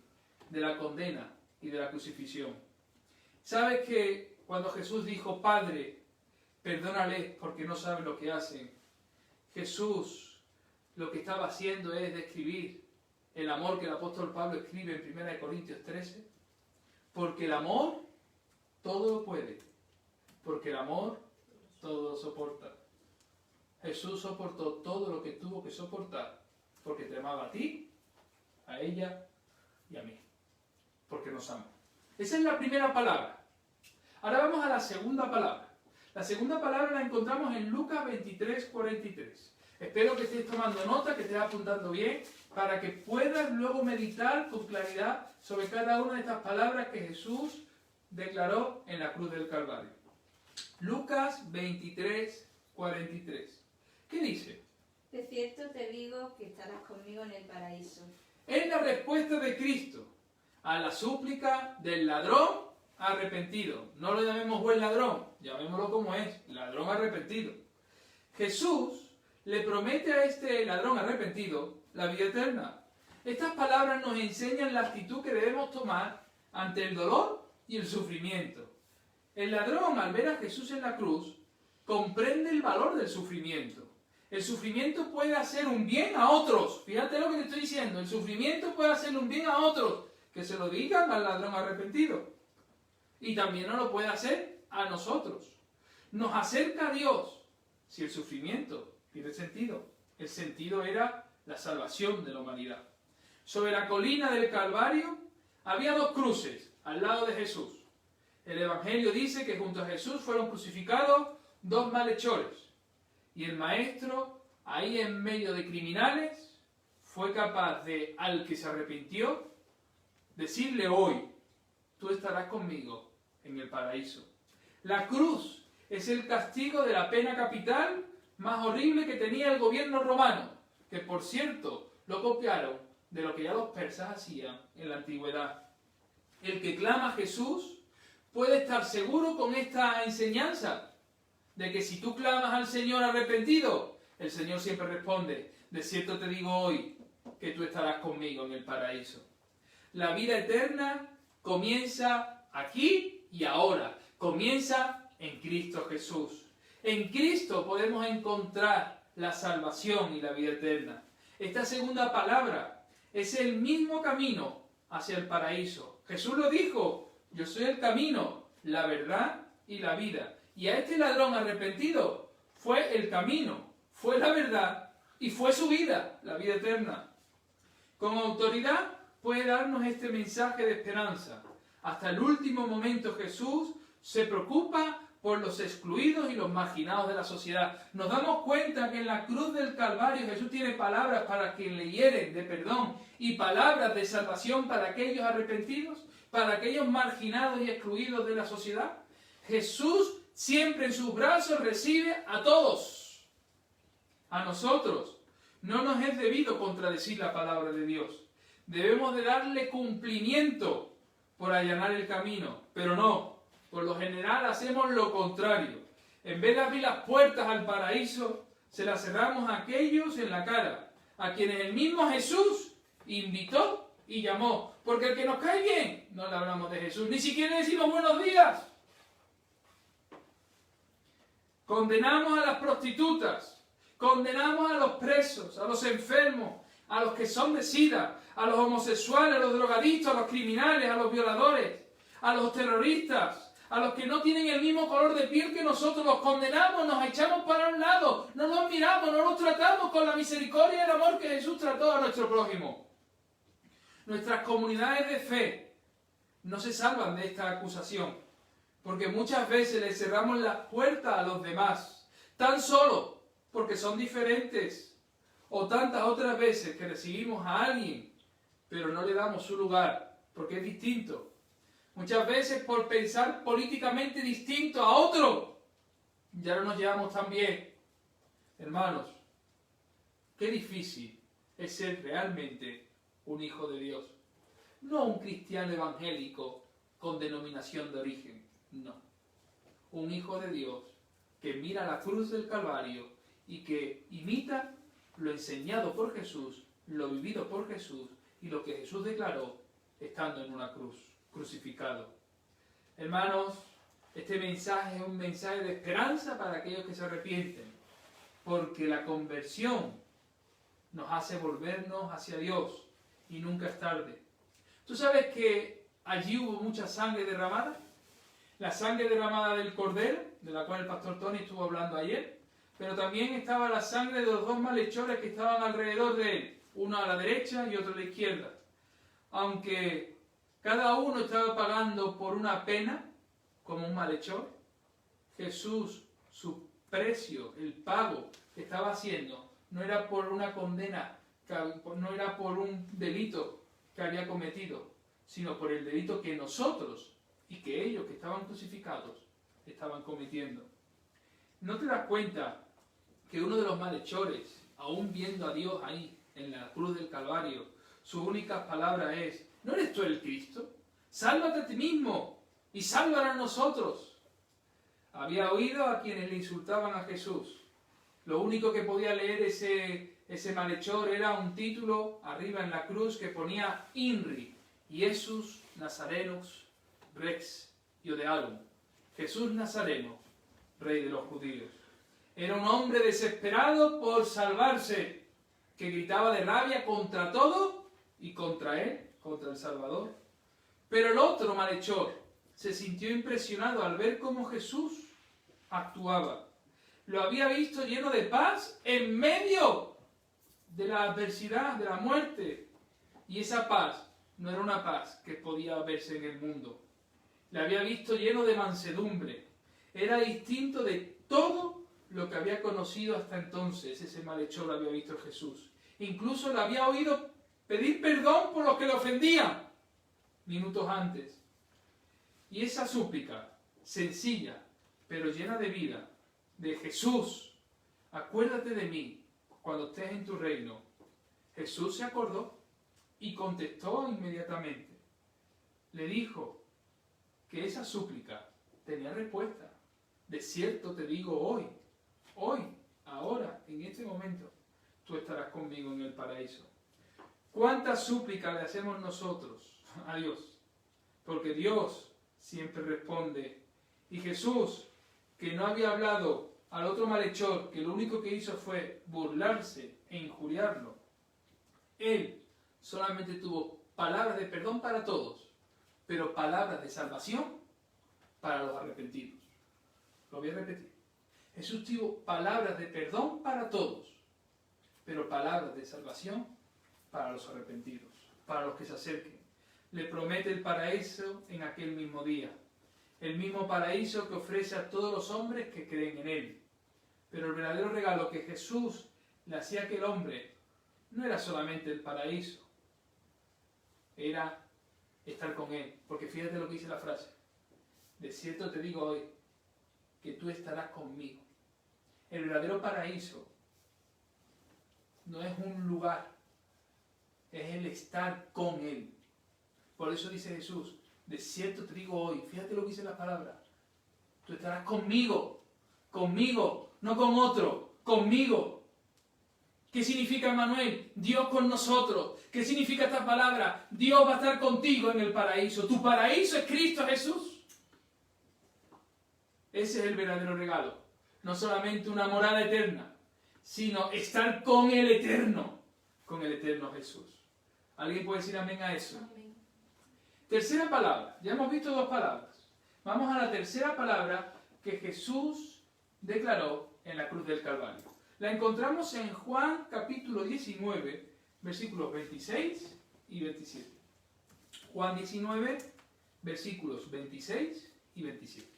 de la condena y de la crucifixión. ¿Sabes que cuando Jesús dijo, Padre, perdónales porque no saben lo que hacen? Jesús lo que estaba haciendo es describir el amor que el apóstol Pablo escribe en 1 Corintios 13. Porque el amor todo lo puede. Porque el amor todo lo soporta. Jesús soportó todo lo que tuvo que soportar porque te amaba a ti, a ella y a mí. Porque nos ama. Esa es la primera palabra. Ahora vamos a la segunda palabra. La segunda palabra la encontramos en Lucas 23, 43. Espero que estés tomando nota, que estés apuntando bien, para que puedas luego meditar con claridad sobre cada una de estas palabras que Jesús declaró en la cruz del Calvario. Lucas 23, 43. ¿Qué dice? De cierto te digo que estarás conmigo en el paraíso. Es la respuesta de Cristo a la súplica del ladrón arrepentido. No lo llamemos buen ladrón, llamémoslo como es, ladrón arrepentido. Jesús le promete a este ladrón arrepentido la vida eterna. Estas palabras nos enseñan la actitud que debemos tomar ante el dolor y el sufrimiento. El ladrón, al ver a Jesús en la cruz, comprende el valor del sufrimiento. El sufrimiento puede hacer un bien a otros. Fíjate lo que te estoy diciendo. El sufrimiento puede hacerle un bien a otros. Que se lo digan al ladrón arrepentido. Y también nos lo puede hacer a nosotros. Nos acerca a Dios si el sufrimiento tiene sentido. El sentido era la salvación de la humanidad. Sobre la colina del Calvario había dos cruces al lado de Jesús. El Evangelio dice que junto a Jesús fueron crucificados dos malhechores. Y el Maestro, ahí en medio de criminales, fue capaz de, al que se arrepintió, decirle hoy, tú estarás conmigo en el paraíso. La cruz es el castigo de la pena capital más horrible que tenía el gobierno romano, que por cierto lo copiaron de lo que ya los persas hacían en la antigüedad. El que clama a Jesús puede estar seguro con esta enseñanza, de que si tú clamas al Señor arrepentido, el Señor siempre responde, de cierto te digo hoy, que tú estarás conmigo en el paraíso. La vida eterna comienza aquí y ahora, comienza en Cristo Jesús. En Cristo podemos encontrar la salvación y la vida eterna. Esta segunda palabra es el mismo camino hacia el paraíso. Jesús lo dijo, yo soy el camino, la verdad y la vida. Y a este ladrón arrepentido fue el camino, fue la verdad y fue su vida, la vida eterna. Con autoridad puede darnos este mensaje de esperanza. Hasta el último momento Jesús se preocupa por los excluidos y los marginados de la sociedad. Nos damos cuenta que en la cruz del Calvario Jesús tiene palabras para quien le hieren de perdón y palabras de salvación para aquellos arrepentidos, para aquellos marginados y excluidos de la sociedad. Jesús siempre en sus brazos recibe a todos. A nosotros no nos es debido contradecir la palabra de Dios. Debemos de darle cumplimiento por allanar el camino, pero no. Por lo general hacemos lo contrario. En vez de abrir las puertas al paraíso, se las cerramos a aquellos en la cara, a quienes el mismo Jesús invitó y llamó. Porque el que nos cae bien, no le hablamos de Jesús, ni siquiera le decimos buenos días. Condenamos a las prostitutas, condenamos a los presos, a los enfermos, a los que son de SIDA, a los homosexuales, a los drogadictos, a los criminales, a los violadores, a los terroristas, a los que no tienen el mismo color de piel que nosotros. Los condenamos, nos echamos para un lado, no nos miramos, no los tratamos con la misericordia y el amor que Jesús trató a nuestro prójimo. Nuestras comunidades de fe no se salvan de esta acusación, porque muchas veces le cerramos las puertas a los demás, tan solo porque son diferentes, o tantas otras veces que recibimos a alguien, pero no le damos su lugar, porque es distinto. Muchas veces por pensar políticamente distinto a otro, ya no nos llevamos tan bien. Hermanos, qué difícil es ser realmente un hijo de Dios. No un cristiano evangélico con denominación de origen, no. Un hijo de Dios que mira la cruz del Calvario y que imita lo enseñado por Jesús, lo vivido por Jesús y lo que Jesús declaró estando en una cruz, crucificado. Hermanos, este mensaje es un mensaje de esperanza para aquellos que se arrepienten, porque la conversión nos hace volvernos hacia Dios y nunca es tarde. ¿Tú sabes que allí hubo mucha sangre derramada? La sangre derramada del Cordero, de la cual el pastor Tony estuvo hablando ayer, pero también estaba la sangre de los dos malhechores que estaban alrededor de él, uno a la derecha y otro a la izquierda. Aunque cada uno estaba pagando por una pena, como un malhechor, Jesús, su precio, el pago que estaba haciendo, no era por una condena, no era por un delito que había cometido, sino por el delito que nosotros y que ellos que estaban crucificados estaban cometiendo. ¿No te das cuenta que uno de los malhechores, aún viendo a Dios ahí en la cruz del Calvario, sus únicas palabras es: ¿no eres tú el Cristo? Sálvate a ti mismo y sálvanos a nosotros. Había oído a quienes le insultaban a Jesús. Lo único que podía leer ese malhechor era un título arriba en la cruz que ponía INRI, Jesús Nazarenus Rex Iodealum. Jesús Nazareno, Rey de los judíos. Era un hombre desesperado por salvarse, que gritaba de rabia contra todo y contra él, contra el Salvador. Pero el otro malhechor se sintió impresionado al ver cómo Jesús actuaba. Lo había visto lleno de paz en medio de la adversidad, de la muerte. Y esa paz no era una paz que podía verse en el mundo. Le había visto lleno de mansedumbre. Era distinto de todo lo que había conocido hasta entonces. Ese malhechor había visto a Jesús. Incluso le había oído pedir perdón por los que le ofendían minutos antes. Y esa súplica, sencilla, pero llena de vida, de Jesús, acuérdate de mí cuando estés en tu reino. Jesús se acordó y contestó inmediatamente. Le dijo que esa súplica tenía respuesta. De cierto te digo hoy, ahora, en este momento, tú estarás conmigo en el paraíso. ¿Cuántas súplicas le hacemos nosotros a Dios? Porque Dios siempre responde. Y Jesús, que no había hablado al otro malhechor, que lo único que hizo fue burlarse e injuriarlo, Él solamente tuvo palabras de perdón para todos, pero palabras de salvación para los arrepentidos. Lo voy a repetir. Jesús tuvo palabras de perdón para todos, pero palabras de salvación para los arrepentidos, para los que se acerquen. Le promete el paraíso en aquel mismo día. el mismo paraíso que ofrece a todos los hombres que creen en Él. Pero el verdadero regalo que Jesús le hacía a aquel hombre no era solamente el paraíso, era estar con Él. Porque fíjate lo que dice la frase: de cierto te digo hoy, que tú estarás conmigo. El verdadero paraíso no es un lugar, es el estar con Él. Por eso dice Jesús: de cierto te digo hoy, fíjate lo que dice la palabra, tú estarás conmigo, conmigo, no con otro, conmigo. ¿Qué significa, Emmanuel? Dios con nosotros. ¿Qué significa esta palabra? Dios va a estar contigo en el paraíso. ¿Tu paraíso es Cristo Jesús? Ese es el verdadero regalo. No solamente una morada eterna, sino estar con el eterno Jesús. ¿Alguien puede decir amén a eso? Amén. Tercera palabra. Ya hemos visto dos palabras. Vamos a la tercera palabra que Jesús declaró en la cruz del Calvario. La encontramos en Juan capítulo 19, versículos 26 y 27. Juan 19, versículos 26 y 27.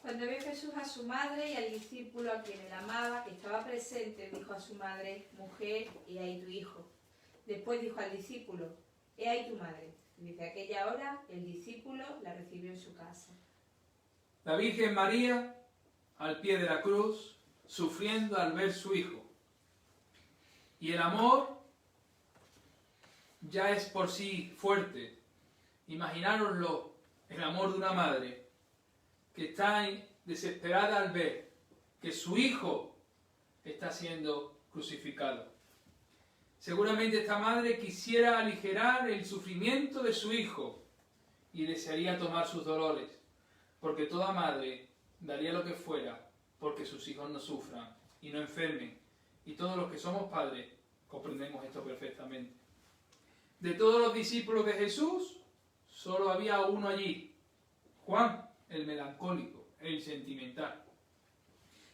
Cuando vio Jesús a su madre y al discípulo a quien él amaba, que estaba presente, dijo a su madre: mujer, he ahí tu hijo. Después dijo al discípulo: he ahí tu madre. Y desde aquella hora el discípulo la recibió en su casa. La Virgen María, al pie de la cruz, sufriendo al ver su hijo. Y el amor ya es por sí fuerte. Imaginároslo, el amor de una madre que está desesperada al ver que su hijo está siendo crucificado. Seguramente esta madre quisiera aligerar el sufrimiento de su hijo y desearía tomar sus dolores, porque toda madre daría lo que fuera porque sus hijos no sufran y no enfermen. Y todos los que somos padres comprendemos esto perfectamente. De todos los discípulos de Jesús, solo había uno allí: Juan, el melancólico, el sentimental.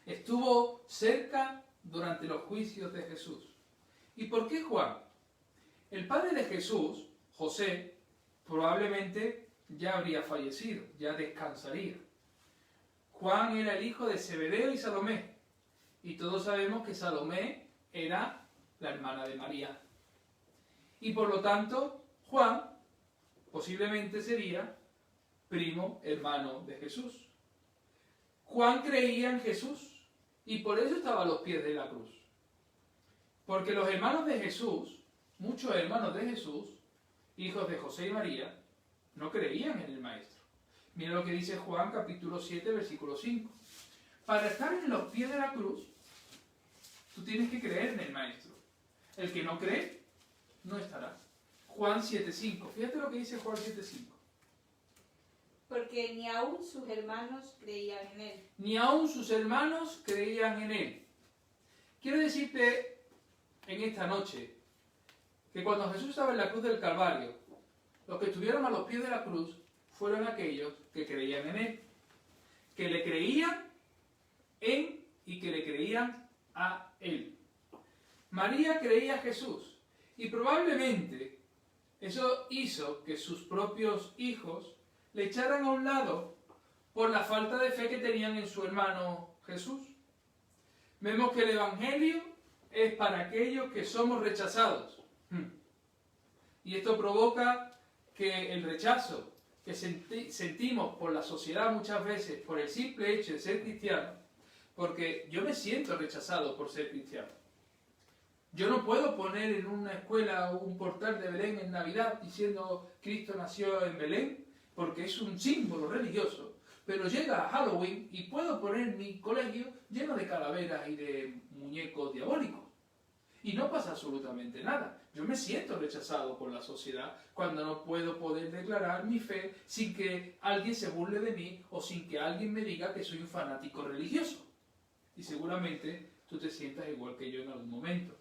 Estuvo cerca durante los juicios de Jesús. ¿Y por qué Juan? El padre de Jesús, José, probablemente ya habría fallecido, ya descansaría. Juan era el hijo de Zebedeo y Salomé, y todos sabemos que Salomé era la hermana de María. Y por lo tanto, Juan posiblemente sería primo hermano de Jesús. Juan creía en Jesús y por eso estaba a los pies de la cruz. Porque los hermanos de Jesús, muchos hermanos de Jesús, hijos de José y María, no creían en el Maestro. Mira lo que dice Juan capítulo 7, versículo 5. Para estar en los pies de la cruz, tú tienes que creer en el Maestro. El que no cree, no estará. Juan 7:5. Fíjate lo que dice Juan 7:5. Porque ni aún sus hermanos creían en él. Ni aún sus hermanos creían en él. Quiero decirte en esta noche que cuando Jesús estaba en la cruz del Calvario, los que estuvieron a los pies de la cruz fueron aquellos que creían en él, que le creían en y que le creían a él. María creía a Jesús y probablemente eso hizo que sus propios hijos le echaran a un lado por la falta de fe que tenían en su hermano Jesús. Vemos que el Evangelio es para aquellos que somos rechazados. Y esto provoca que el rechazo que sentimos por la sociedad muchas veces, por el simple hecho de ser cristiano, porque yo me siento rechazado por ser cristiano. Yo no puedo poner en una escuela un portal de Belén en Navidad diciendo Cristo nació en Belén, porque es un símbolo religioso, pero llega a Halloween y puedo poner mi colegio lleno de calaveras y de muñecos diabólicos. Y no pasa absolutamente nada. Yo me siento rechazado por la sociedad cuando no puedo poder declarar mi fe sin que alguien se burle de mí o sin que alguien me diga que soy un fanático religioso. Y seguramente tú te sientas igual que yo en algún momento.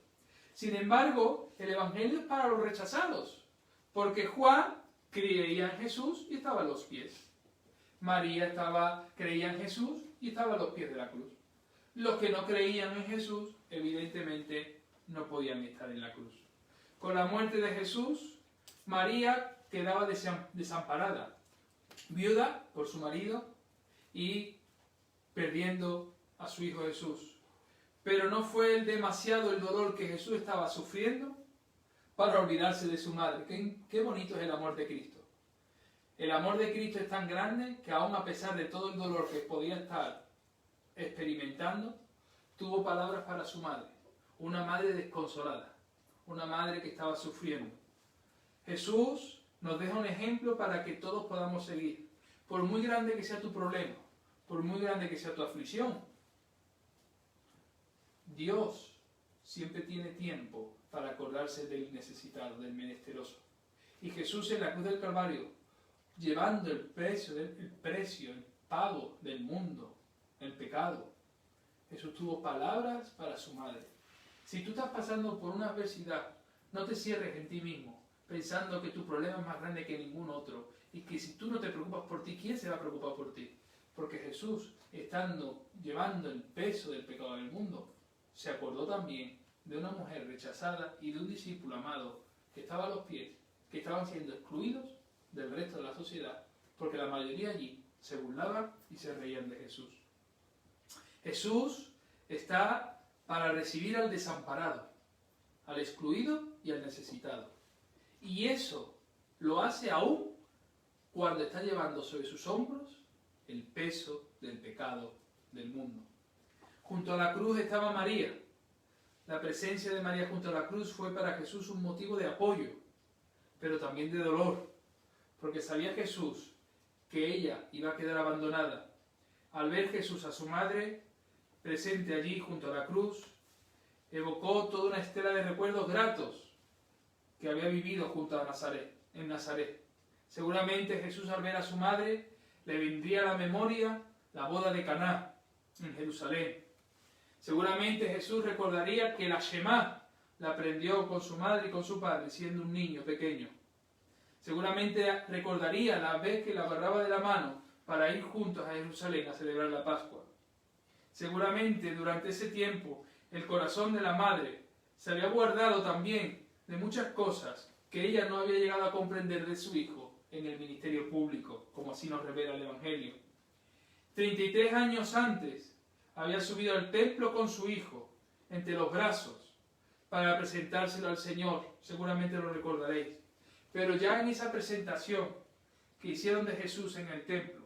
Sin embargo, el Evangelio es para los rechazados, porque Juan creía en Jesús y estaba a los pies. María creía en Jesús y estaba a los pies de la cruz. Los que no creían en Jesús, evidentemente, no podían estar en la cruz. Con la muerte de Jesús, María quedaba desamparada, viuda por su marido y perdiendo a su Hijo Jesús. Pero no fue demasiado el dolor que Jesús estaba sufriendo para olvidarse de su madre. Qué bonito es el amor de Cristo. El amor de Cristo es tan grande que aún a pesar de todo el dolor que podía estar experimentando, tuvo palabras para su madre. Una madre desconsolada, una madre que estaba sufriendo. Jesús nos deja un ejemplo para que todos podamos seguir. Por muy grande que sea tu problema, por muy grande que sea tu aflicción, Dios siempre tiene tiempo para acordarse del necesitado, del menesteroso. Y Jesús en la cruz del Calvario, llevando el precio, el pago del mundo, el pecado, Jesús tuvo palabras para su madre. Si tú estás pasando por una adversidad, no te cierres en ti mismo, pensando que tu problema es más grande que ningún otro, y que si tú no te preocupas por ti, ¿quién se va a preocupar por ti? Porque Jesús, llevando el peso del pecado del mundo, se acordó también de una mujer rechazada y de un discípulo amado que estaba a los pies, que estaban siendo excluidos del resto de la sociedad, porque la mayoría allí se burlaban y se reían de Jesús. Jesús está para recibir al desamparado, al excluido y al necesitado. Y eso lo hace aún cuando está llevando sobre sus hombros el peso del pecado del mundo. Junto a la cruz estaba María. La presencia de María junto a la cruz fue para Jesús un motivo de apoyo, pero también de dolor, porque sabía Jesús que ella iba a quedar abandonada. Al ver Jesús a su madre presente allí junto a la cruz, evocó toda una estela de recuerdos gratos que había vivido junto a Nazaret, en Nazaret. Seguramente Jesús, al ver a su madre, le vendría a la memoria la boda de Caná en Jerusalén. Seguramente Jesús recordaría que la Shema la aprendió con su madre y con su padre siendo un niño pequeño. Seguramente recordaría la vez que la agarraba de la mano para ir juntos a Jerusalén a celebrar la Pascua. Seguramente durante ese tiempo el corazón de la madre se había guardado también de muchas cosas que ella no había llegado a comprender de su hijo en el ministerio público, como así nos revela el Evangelio. 33 años antes había subido al templo con su hijo entre los brazos para presentárselo al Señor, seguramente lo recordaréis. Pero ya en esa presentación que hicieron de Jesús en el templo,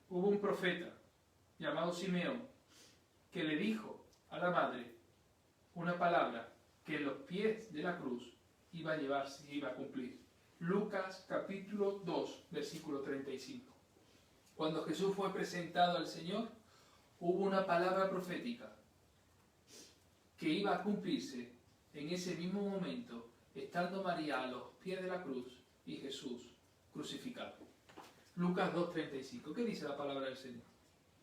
hubo un profeta llamado Simeón que le dijo a la madre una palabra que en los pies de la cruz iba a llevarse y iba a cumplir. Lucas capítulo 2, versículo 35. Cuando Jesús fue presentado al Señor, hubo una palabra profética que iba a cumplirse en ese mismo momento, estando María a los pies de la cruz y Jesús crucificado. Lucas 2:35. ¿Qué dice la palabra del Señor?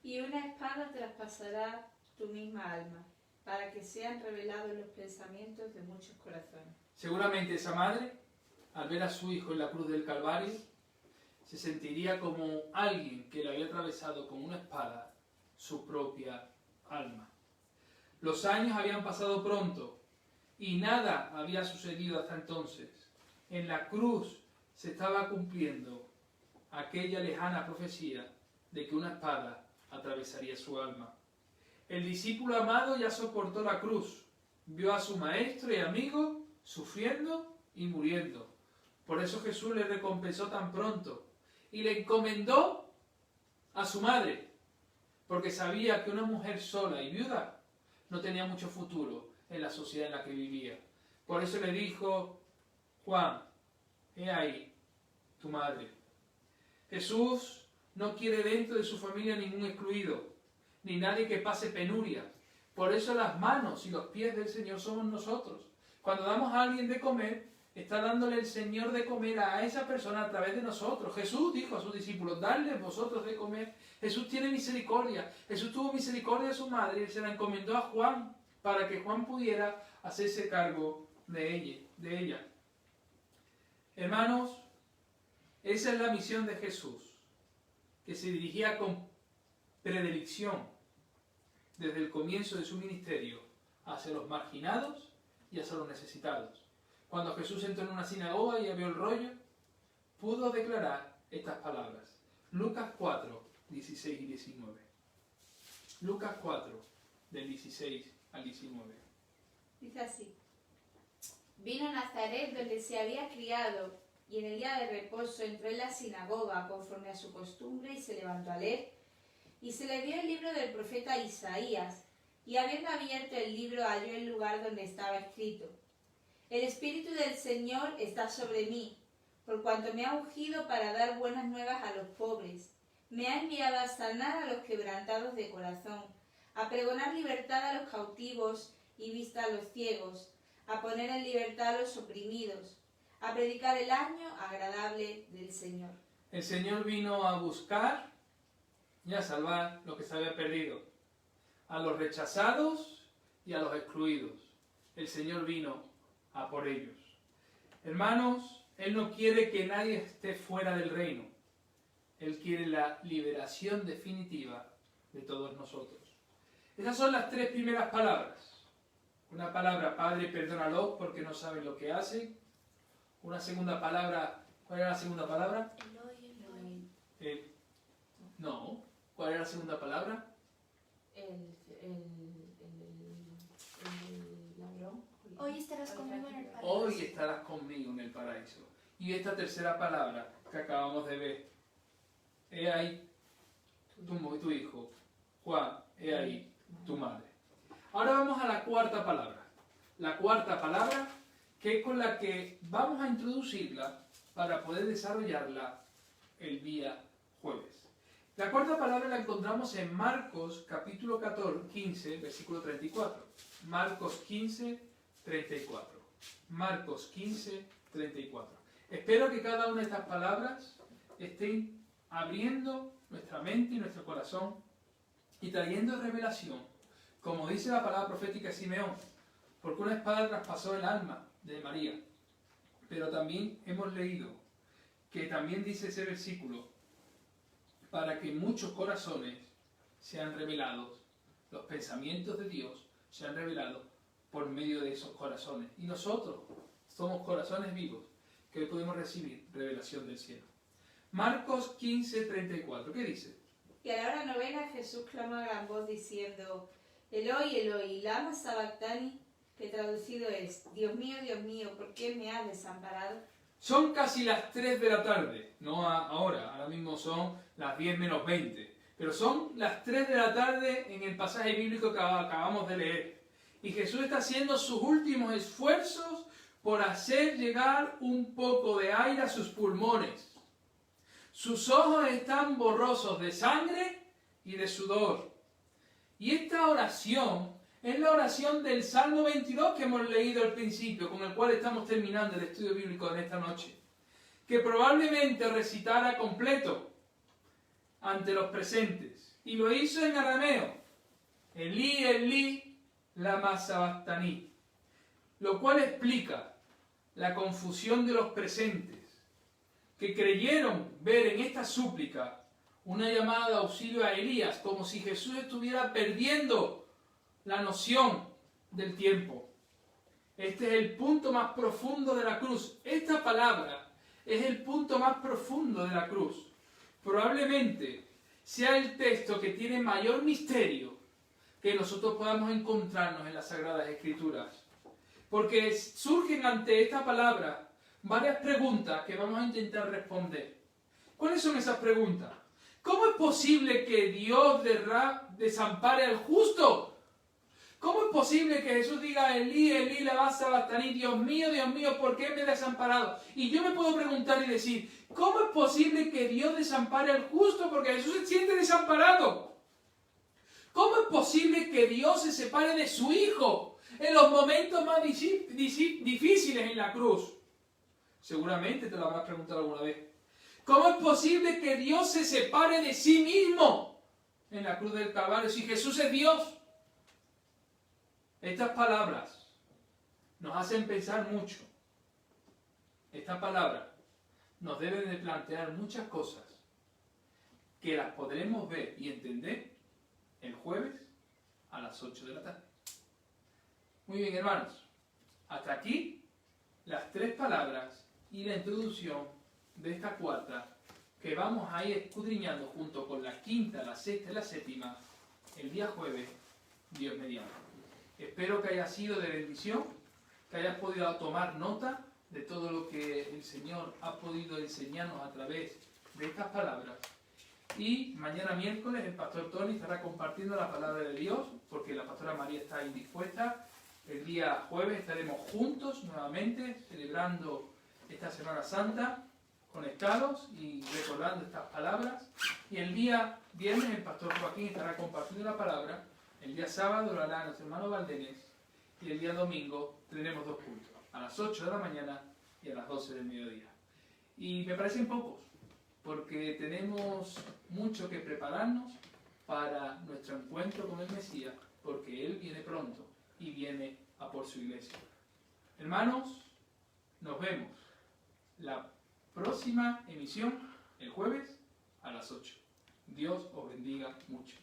Y una espada traspasará tu misma alma, para que sean revelados los pensamientos de muchos corazones. Seguramente esa madre, al ver a su hijo en la cruz del Calvario, se sentiría como alguien que le había atravesado con una espada su propia alma. Los años habían pasado pronto y nada había sucedido hasta entonces. En la cruz se estaba cumpliendo aquella lejana profecía de que una espada atravesaría su alma. El discípulo amado ya soportó la cruz, vio a su maestro y amigo sufriendo y muriendo. Por eso Jesús le recompensó tan pronto y le encomendó a su madre, porque sabía que una mujer sola y viuda no tenía mucho futuro en la sociedad en la que vivía. Por eso le dijo: Juan, he ahí tu madre. Jesús no quiere dentro de su familia ningún excluido, ni nadie que pase penuria. Por eso las manos y los pies del Señor somos nosotros. Cuando damos a alguien de comer, está dándole el Señor de comer a esa persona a través de nosotros. Jesús dijo a sus discípulos: dadles vosotros de comer. Jesús tiene misericordia. Jesús tuvo misericordia de su madre y se la encomendó a Juan para que Juan pudiera hacerse cargo de ella. Hermanos, esa es la misión de Jesús, que se dirigía con predilección desde el comienzo de su ministerio hacia los marginados y hacia los necesitados. Cuando Jesús entró en una sinagoga y abrió el rollo, pudo declarar estas palabras. Lucas 4, 16 y 19. Lucas 4, del 16 al 19. Dice así: Vino a Nazaret, donde se había criado, y en el día de reposo entró en la sinagoga conforme a su costumbre y se levantó a leer. Y se le dio el libro del profeta Isaías, y habiendo abierto el libro halló el lugar donde estaba escrito: El Espíritu del Señor está sobre mí, por cuanto me ha ungido para dar buenas nuevas a los pobres. Me ha enviado a sanar a los quebrantados de corazón, a pregonar libertad a los cautivos y vista a los ciegos, a poner en libertad a los oprimidos, a predicar el año agradable del Señor. El Señor vino a buscar y a salvar lo que se había perdido, a los rechazados y a los excluidos. El Señor vino a por ellos. Hermanos, Él no quiere que nadie esté fuera del reino. Él quiere la liberación definitiva de todos nosotros. Esas son las tres primeras palabras. Una palabra: Padre, perdónalos porque no saben lo que hacen. Una segunda palabra: ¿cuál era la segunda palabra? No. ¿Cuál era la segunda palabra? El ladrón. Hoy estarás conmigo en el paraíso. Hoy estarás conmigo en el paraíso. Y esta tercera palabra que acabamos de ver: he ahí tu hijo. Juan, he ahí tu madre. Ahora vamos a la cuarta palabra. La cuarta palabra, que es con la que vamos a introducirla para poder desarrollarla el día jueves. La cuarta palabra la encontramos en Marcos capítulo 15, versículo 34. Marcos 15, 34. Marcos 15, 34. Espero que cada una de estas palabras estén abriendo nuestra mente y nuestro corazón y trayendo revelación, como dice la palabra profética de Simeón, porque una espada traspasó el alma de María. Pero también hemos leído que también dice ese versículo: para que muchos corazones sean revelados, los pensamientos de Dios sean revelados por medio de esos corazones. Y nosotros somos corazones vivos que hoy podemos recibir revelación del cielo. Marcos 15, 34. ¿Qué dice? Y a la hora novena Jesús clamó a gran voz diciendo: Eloi, Eloi, lama sabactani, que traducido es: Dios mío, ¿por qué me has desamparado? Son casi las 3 de la tarde, no ahora mismo son las 10 menos 20, pero son las 3 de la tarde en el pasaje bíblico que acabamos de leer. Y Jesús está haciendo sus últimos esfuerzos por hacer llegar un poco de aire a sus pulmones. Sus ojos están borrosos de sangre y de sudor. Y esta oración es la oración del Salmo 22 que hemos leído al principio, con el cual estamos terminando el estudio bíblico de esta noche, que probablemente recitara completo ante los presentes. Y lo hizo en arameo: Elí, Elí, lama sabactani, lo cual explica la confusión de los presentes, que creyeron ver en esta súplica una llamada de auxilio a Elías, como si Jesús estuviera perdiendo la noción del tiempo. Este es el punto más profundo de la cruz. Esta palabra es el punto más profundo de la cruz. Probablemente sea el texto que tiene mayor misterio que nosotros podamos encontrarnos en las Sagradas Escrituras. Porque surgen ante esta palabra varias preguntas que vamos a intentar responder. ¿Cuáles son esas preguntas? ¿Cómo es posible que Dios desampare al justo? ¿Cómo es posible que Jesús diga: Elí, Elí, lama sabactani, Dios mío, ¿por qué me he desamparado? Y yo me puedo preguntar y decir: ¿cómo es posible que Dios desampare al justo? Porque Jesús se siente desamparado. ¿Cómo es posible que Dios se separe de su Hijo en los momentos más difíciles en la cruz? Seguramente te lo habrás preguntado alguna vez. ¿Cómo es posible que Dios se separe de sí mismo en la cruz del Calvario si Jesús es Dios? Estas palabras nos hacen pensar mucho. Estas palabras nos deben de plantear muchas cosas que las podremos ver y entender el jueves a las 8 de la tarde. Muy bien, hermanos. Hasta aquí las 3 palabras y la introducción de esta cuarta que vamos a ir escudriñando junto con la quinta, la sexta y la séptima el día jueves, Dios mediante. Espero que haya sido de bendición, que hayas podido tomar nota de todo lo que el Señor ha podido enseñarnos a través de estas palabras. Y mañana miércoles el pastor Tony estará compartiendo la palabra de Dios, porque la pastora María está indispuesta. El día jueves estaremos juntos nuevamente, celebrando esta Semana Santa, conectados y recordando estas palabras. Y el día viernes el pastor Joaquín estará compartiendo la palabra. El día sábado lo hará nuestro hermano Valdenes. Y el día domingo tendremos 2 cultos, a las 8 de la mañana y a las 12 del mediodía. Y me parecen pocos, porque tenemos mucho que prepararnos para nuestro encuentro con el Mesías, porque Él viene pronto y viene a por su iglesia. Hermanos, nos vemos la próxima emisión el jueves a las 8. Dios os bendiga mucho.